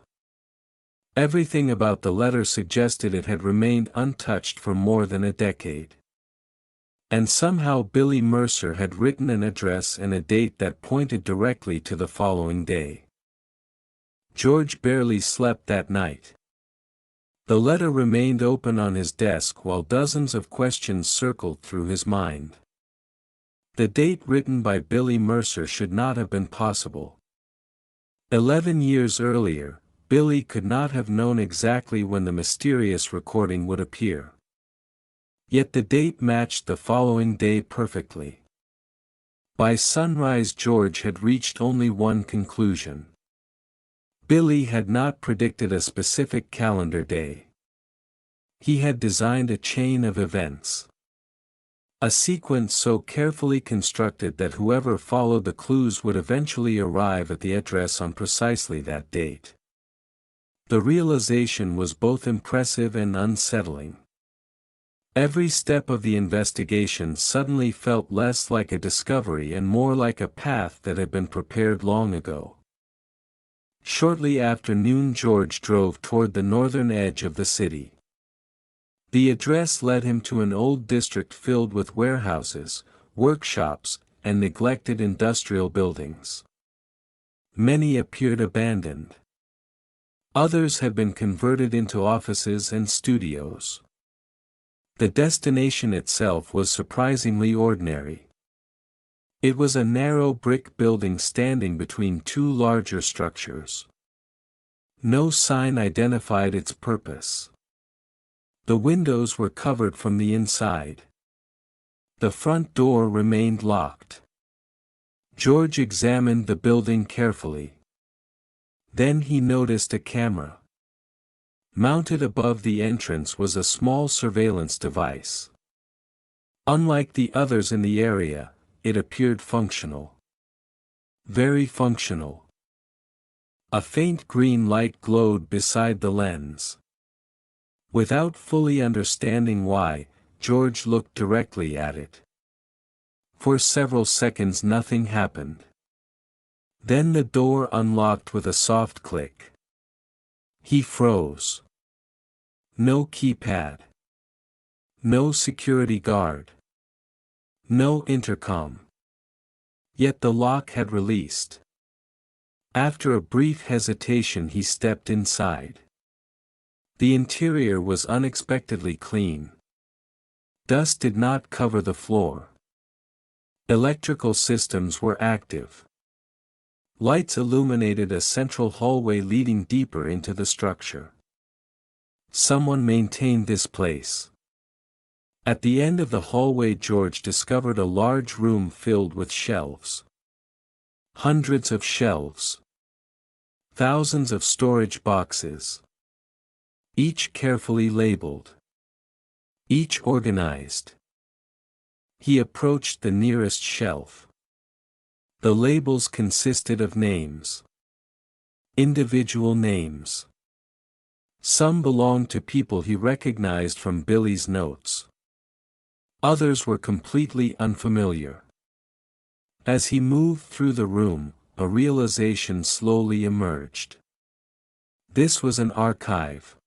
A: Everything about the letter suggested it had remained untouched for more than a decade. And somehow Billy Mercer had written an address and a date that pointed directly to the following day. George barely slept that night. The letter remained open on his desk while dozens of questions circled through his mind. The date written by Billy Mercer should not have been possible. 11 years earlier, Billy could not have known exactly when the mysterious recording would appear. Yet the date matched the following day perfectly. By sunrise George had reached only one conclusion. Billy had not predicted a specific calendar day. He had designed a chain of events. A sequence so carefully constructed that whoever followed the clues would eventually arrive at the address on precisely that date. The realization was both impressive and unsettling. Every step of the investigation suddenly felt less like a discovery and more like a path that had been prepared long ago. Shortly after noon George drove toward the northern edge of the city. The address led him to an old district filled with warehouses, workshops, and neglected industrial buildings. Many appeared abandoned. Others had been converted into offices and studios. The destination itself was surprisingly ordinary. It was a narrow brick building standing between two larger structures. No sign identified its purpose. The windows were covered from the inside. The front door remained locked. George examined the building carefully. Then he noticed a camera. Mounted above the entrance was a small surveillance device. Unlike the others in the area, it appeared functional. Very functional. A faint green light glowed beside the lens. Without fully understanding why, George looked directly at it. For several seconds nothing happened. Then the door unlocked with a soft click. He froze. No keypad. No security guard. No intercom. Yet the lock had released. After a brief hesitation he stepped inside. The interior was unexpectedly clean. Dust did not cover the floor. Electrical systems were active. Lights illuminated a central hallway leading deeper into the structure. Someone maintained this place. At the end of the hallway George discovered a large room filled with shelves. Hundreds of shelves. Thousands of storage boxes. Each carefully labeled. Each organized. He approached the nearest shelf. The labels consisted of names. Individual names. Some belonged to people he recognized from Billy's notes. Others were completely unfamiliar. As he moved through the room, a realization slowly emerged. This was an archive.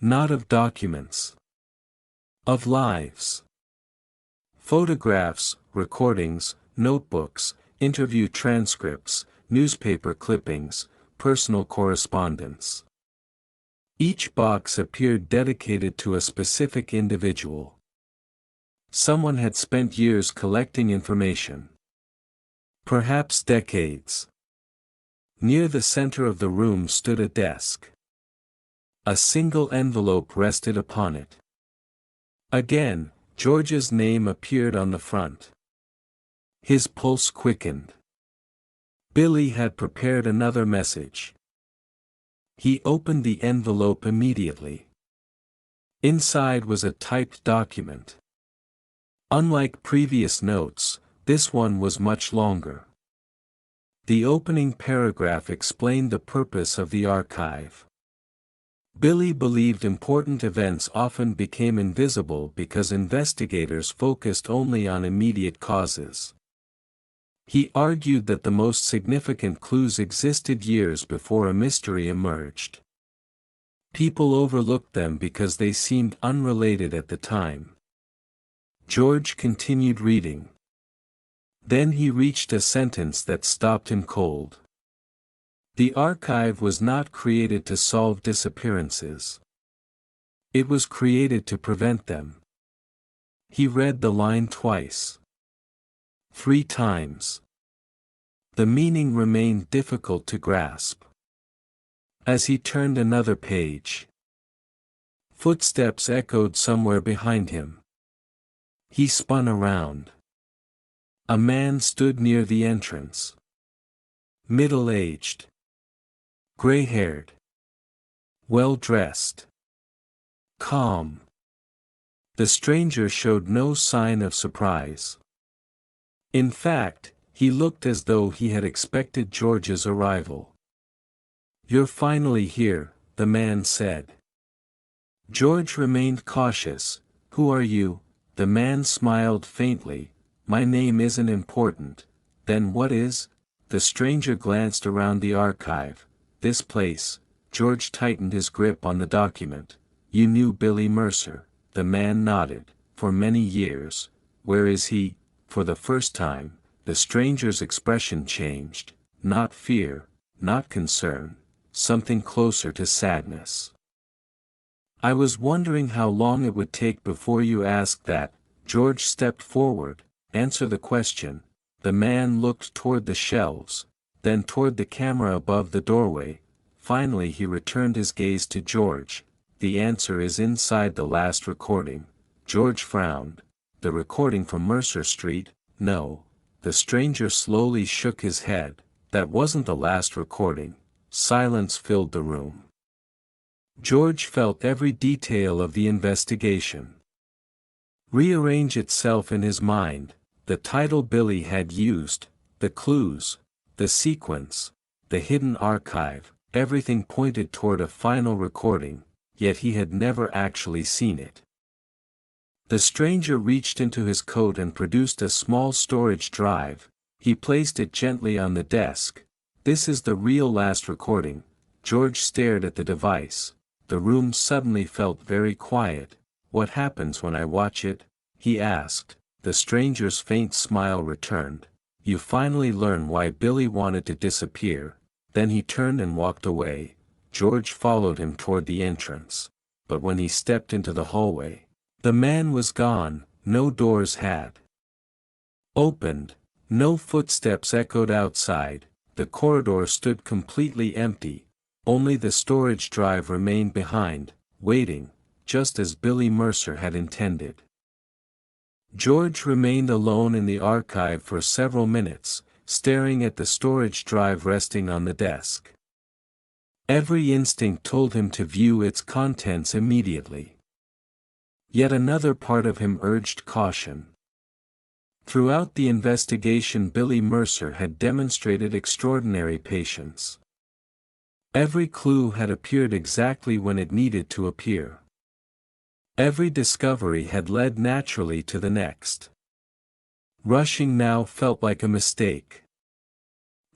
A: Not of documents. Of lives. Photographs, recordings, notebooks, interview transcripts, newspaper clippings, personal correspondence. Each box appeared dedicated to a specific individual. Someone had spent years collecting information. Perhaps decades. Near the center of the room stood a desk. A single envelope rested upon it. Again, George's name appeared on the front. His pulse quickened. Billy had prepared another message. He opened the envelope immediately. Inside was a typed document. Unlike previous notes, this one was much longer. The opening paragraph explained the purpose of the archive. Billy believed important events often became invisible because investigators focused only on immediate causes. He argued that the most significant clues existed years before a mystery emerged. People overlooked them because they seemed unrelated at the time. George continued reading. Then he reached a sentence that stopped him cold. The archive was not created to solve disappearances. It was created to prevent them. He read the line twice. 3 times. The meaning remained difficult to grasp. As he turned another page, footsteps echoed somewhere behind him. He spun around. A man stood near the entrance. Middle-aged. Gray-haired. Well-dressed. Calm. The stranger showed no sign of surprise. In fact, he looked as though he had expected George's arrival. "You're finally here," the man said. George remained cautious. "Who are you?" The man smiled faintly. "My name isn't important." "Then what is?" The stranger glanced around the archive. "This place." George tightened his grip on the document. "You knew Billy Mercer." The man nodded. "For many years." "Where is he?" For the first time, the stranger's expression changed. Not fear, not concern, something closer to sadness. "I was wondering how long it would take before you asked that." George stepped forward. "Answer the question." The man looked toward the shelves, then toward the camera above the doorway. Finally he returned his gaze to George. "The answer is inside the last recording." George frowned. "The recording from Mercer Street?" "No." The stranger slowly shook his head. "That wasn't the last recording." Silence filled the room. George felt every detail of the investigation rearrange itself in his mind. The title Billy had used, the clues, the sequence, the hidden archive, everything pointed toward a final recording, yet he had never actually seen it. The stranger reached into his coat and produced a small storage drive. He placed it gently on the desk. "This is the real last recording." George stared at the device. The room suddenly felt very quiet. "What happens when I watch it?" he asked. The stranger's faint smile returned. "You finally learn why Billy wanted to disappear." Then he turned and walked away. George followed him toward the entrance. But when he stepped into the hallway, the man was gone. No doors had opened. No footsteps echoed outside. The corridor stood completely empty. Only the storage drive remained behind, waiting, just as Billy Mercer had intended. George remained alone in the archive for several minutes, staring at the storage drive resting on the desk. Every instinct told him to view its contents immediately. Yet another part of him urged caution. Throughout the investigation, Billy Mercer had demonstrated extraordinary patience. Every clue had appeared exactly when it needed to appear. Every discovery had led naturally to the next. Rushing now felt like a mistake.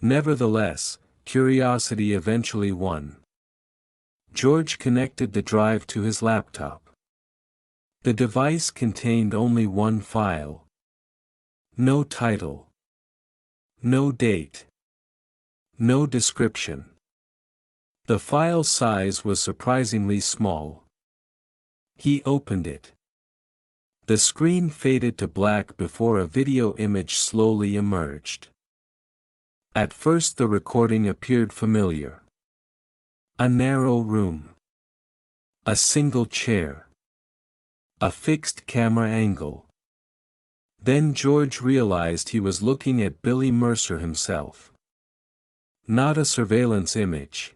A: Nevertheless, curiosity eventually won. George connected the drive to his laptop. The device contained only one file. No title. No date. No description. The file size was surprisingly small. He opened it. The screen faded to black before a video image slowly emerged. At first the recording appeared familiar. A narrow room. A single chair. A fixed camera angle. Then George realized he was looking at Billy Mercer himself. Not a surveillance image.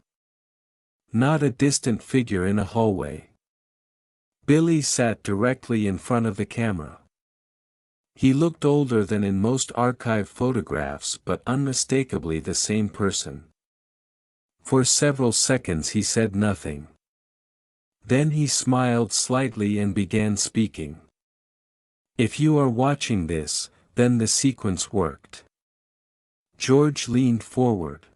A: Not a distant figure in a hallway. Billy sat directly in front of the camera. He looked older than in most archive photographs, but unmistakably the same person. For several seconds he said nothing. Then he smiled slightly and began speaking. "If you are watching this, then the sequence worked." George leaned forward.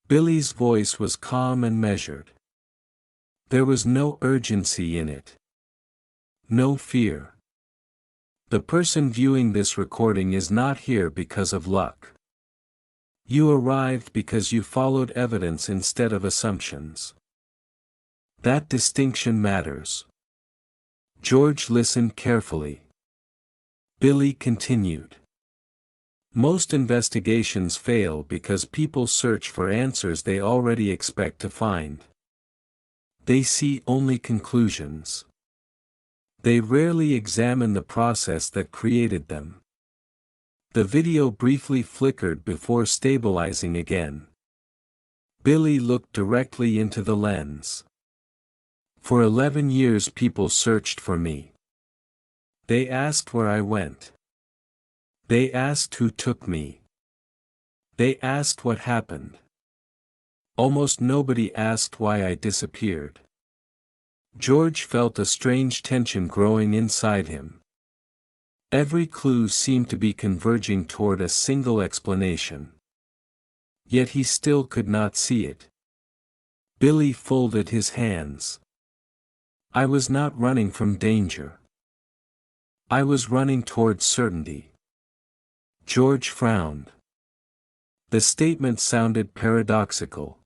A: Billy's voice was calm and measured. There was no urgency in it. No fear. The person viewing this recording is not here because of luck. You arrived because you followed evidence instead of assumptions. That distinction matters. George listened carefully. Billy continued. Most investigations fail because people search for answers they already expect to find. They see only conclusions. They rarely examine the process that created them. The video briefly flickered before stabilizing again. Billy looked directly into the lens. For 11 years people searched for me. They asked where I went. They asked who took me. They asked what happened. Almost nobody asked why I disappeared. George felt a strange tension growing inside him. Every clue seemed to be converging toward a single explanation. Yet he still could not see it. Billy folded his hands. I was not running from danger. I was running toward certainty. George frowned. The statement sounded paradoxical.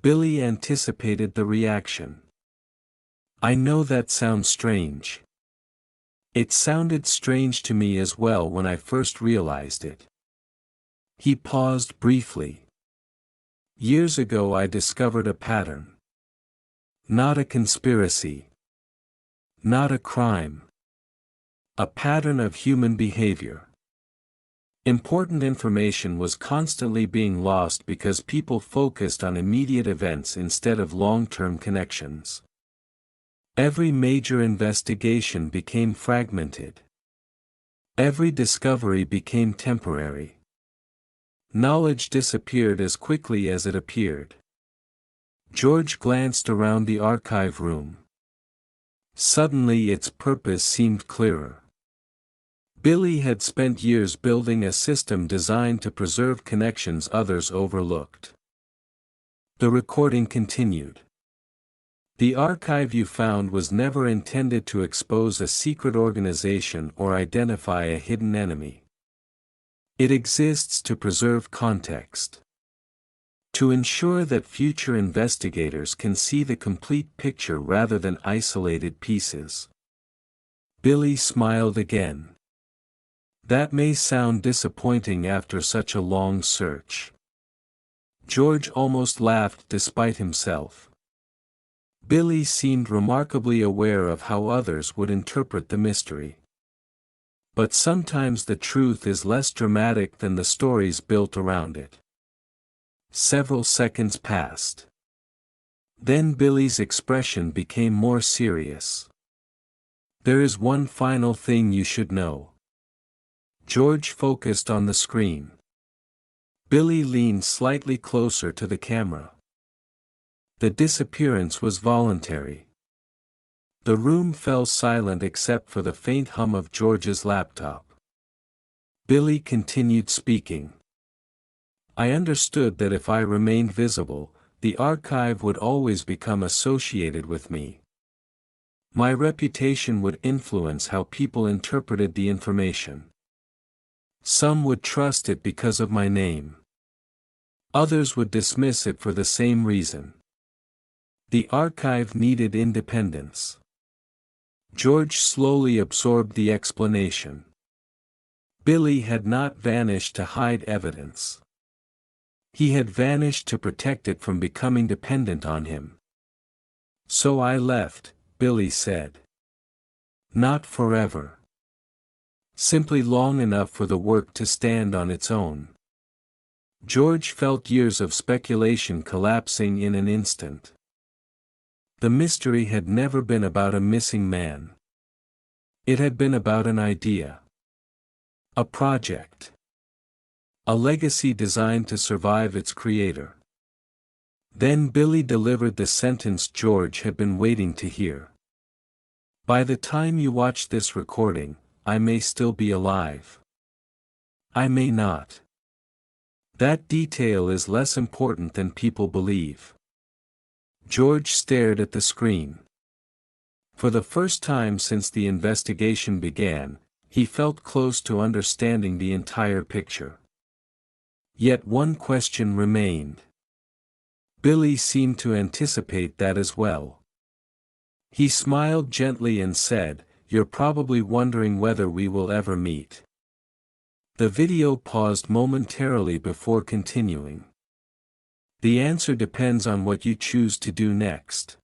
A: Billy anticipated the reaction. I know that sounds strange. It sounded strange to me as well when I first realized it. He paused briefly. Years ago I discovered a pattern. Not a conspiracy. Not a crime. A pattern of human behavior. Important information was constantly being lost because people focused on immediate events instead of long-term connections. Every major investigation became fragmented. Every discovery became temporary. Knowledge disappeared as quickly as it appeared. George glanced around the archive room. Suddenly its purpose seemed clearer. Billy had spent years building a system designed to preserve connections others overlooked. The recording continued. The archive you found was never intended to expose a secret organization or identify a hidden enemy. It exists to preserve context. To ensure that future investigators can see the complete picture rather than isolated pieces. Billy smiled again. That may sound disappointing after such a long search. George almost laughed despite himself. Billy seemed remarkably aware of how others would interpret the mystery. But sometimes the truth is less dramatic than the stories built around it. Several seconds passed. Then Billy's expression became more serious. There is one final thing you should know. George focused on the screen. Billy leaned slightly closer to the camera. The disappearance was voluntary. The room fell silent except for the faint hum of George's laptop. Billy continued speaking. I understood that if I remained visible, the archive would always become associated with me. My reputation would influence how people interpreted the information. Some would trust it because of my name. Others would dismiss it for the same reason. The archive needed independence. George slowly absorbed the explanation. Billy had not vanished to hide evidence. He had vanished to protect it from becoming dependent on him. So I left, Billy said. Not forever. Simply long enough for the work to stand on its own. George felt years of speculation collapsing in an instant. The mystery had never been about a missing man. It had been about an idea. A project. A legacy designed to survive its creator. Then Billy delivered the sentence George had been waiting to hear. By the time you watch this recording, I may still be alive. I may not. That detail is less important than people believe. George stared at the screen. For the first time since the investigation began, he felt close to understanding the entire picture. Yet one question remained. Billy seemed to anticipate that as well. He smiled gently and said, "You're probably wondering whether we will ever meet." The video paused momentarily before continuing. The answer depends on what you choose to do next.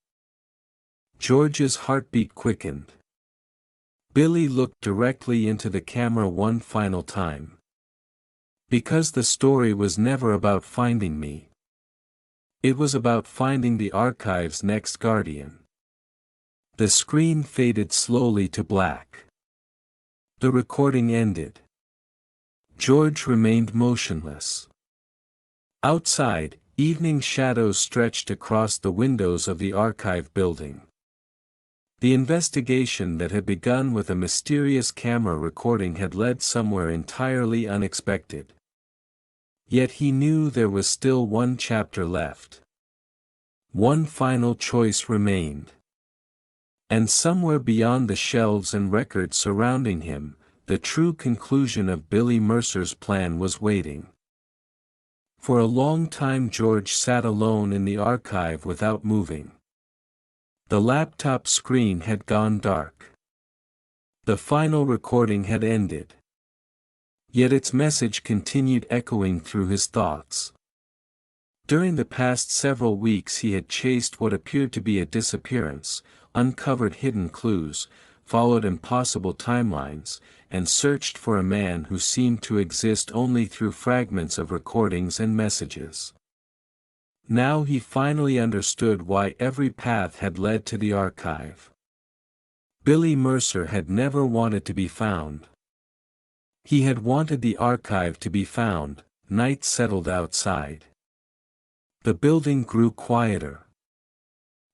A: George's heartbeat quickened. Billy looked directly into the camera one final time. Because the story was never about finding me. It was about finding the archive's next guardian. The screen faded slowly to black. The recording ended. George remained motionless. Outside, evening shadows stretched across the windows of the archive building. The investigation that had begun with a mysterious camera recording had led somewhere entirely unexpected. Yet he knew there was still one chapter left. One final choice remained. And somewhere beyond the shelves and records surrounding him, the true conclusion of Billy Mercer's plan was waiting. For a long time George sat alone in the archive without moving. The laptop screen had gone dark. The final recording had ended. Yet its message continued echoing through his thoughts. During the past several weeks he had chased what appeared to be a disappearance, uncovered hidden clues, followed impossible timelines, and searched for a man who seemed to exist only through fragments of recordings and messages. Now he finally understood why every path had led to the archive. Billy Mercer had never wanted to be found. He had wanted the archive to be found. Night settled outside. The building grew quieter.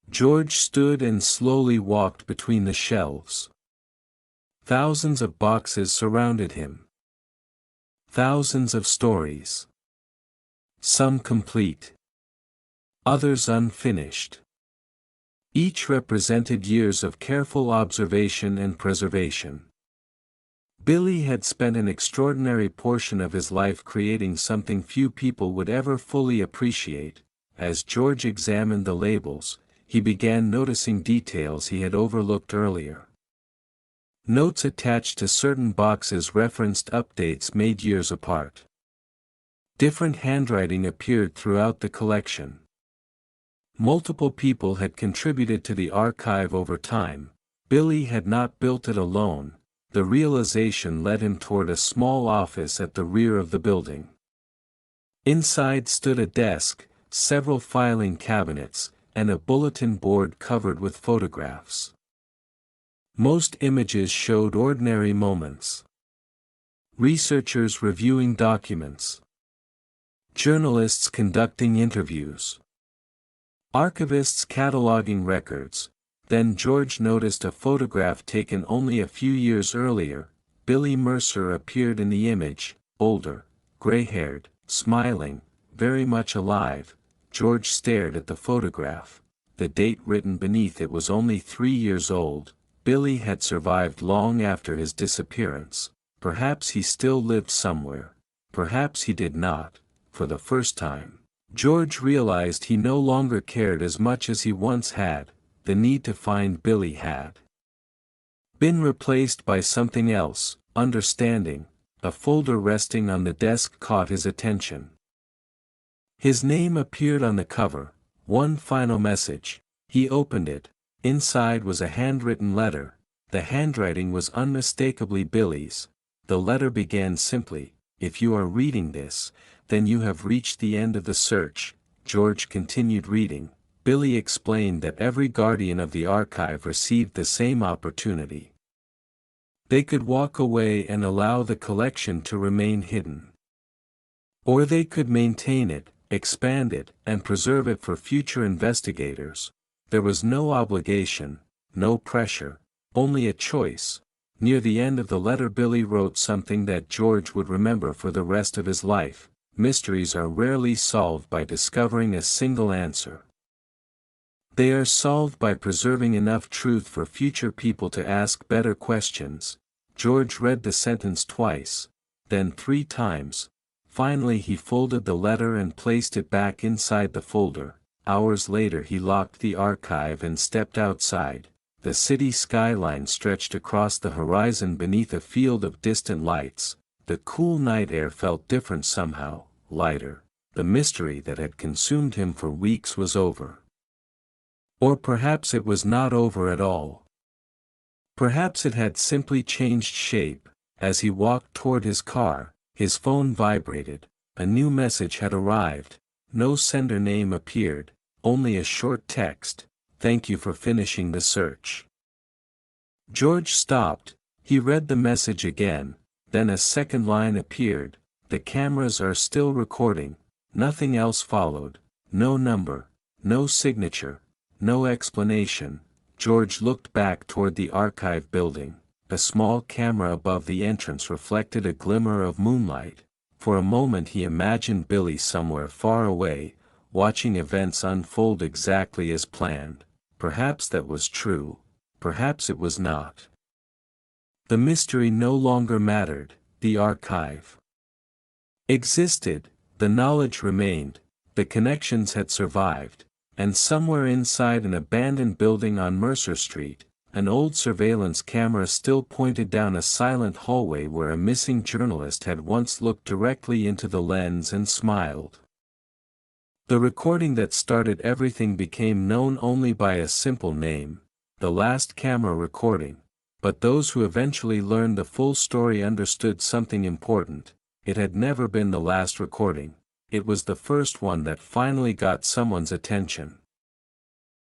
A: George stood and slowly walked between the shelves. Thousands of boxes surrounded him. Thousands of stories. Some complete. Others unfinished. Each represented years of careful observation and preservation. Billy had spent an extraordinary portion of his life creating something few people would ever fully appreciate. As George examined the labels, he began noticing details he had overlooked earlier. Notes attached to certain boxes referenced updates made years apart. Different handwriting appeared throughout the collection. Multiple people had contributed to the archive over time. Billy had not built it alone. The realization led him toward a small office at the rear of the building. Inside stood a desk, several filing cabinets, and a bulletin board covered with photographs. Most images showed ordinary moments. Researchers reviewing documents. Journalists conducting interviews. Archivists cataloging records. Then George noticed a photograph taken only a few years earlier. Billy Mercer appeared in the image, older, gray-haired, smiling, very much alive. George stared at the photograph. The date written beneath it was only 3 years old. Billy had survived long after his disappearance. Perhaps he still lived somewhere. Perhaps he did not. For the first time, George realized he no longer cared as much as he once had. The need to find Billy had been replaced by something else. Understanding. A folder resting on the desk caught his attention. His name appeared on the cover. One final message. He opened it. Inside was a handwritten letter. The handwriting was unmistakably Billy's. The letter began simply, "If you are reading this, then you have reached the end of the search." George continued reading. Billy explained that every guardian of the archive received the same opportunity. They could walk away and allow the collection to remain hidden. Or they could maintain it, expand it, and preserve it for future investigators. There was no obligation, no pressure, only a choice. Near the end of the letter Billy wrote something that George would remember for the rest of his life. Mysteries are rarely solved by discovering a single answer. They are solved by preserving enough truth for future people to ask better questions. George read the sentence twice, then 3 times. Finally he folded the letter and placed it back inside the folder. Hours later he locked the archive and stepped outside. The city skyline stretched across the horizon beneath a field of distant lights. The cool night air felt different somehow, lighter. The mystery that had consumed him for weeks was over. Or perhaps it was not over at all. Perhaps it had simply changed shape. As he walked toward his car, his phone vibrated. A new message had arrived. No sender name appeared, only a short text. "Thank you for finishing the search." George stopped. He read the message again. Then a second line appeared. "The cameras are still recording." Nothing else followed. No number, no signature, no explanation. George looked back toward the archive building. A small camera above the entrance reflected a glimmer of moonlight. For a moment he imagined Billy somewhere far away, watching events unfold exactly as planned. Perhaps that was true. Perhaps it was not. The mystery no longer mattered. The archive existed. The knowledge remained. The connections had survived. And somewhere inside an abandoned building on Mercer Street, an old surveillance camera still pointed down a silent hallway where a missing journalist had once looked directly into the lens and smiled. The recording that started everything became known only by a simple name, the last camera recording. But those who eventually learned the full story understood something important. It had never been the last recording. It was the first one that finally got someone's attention.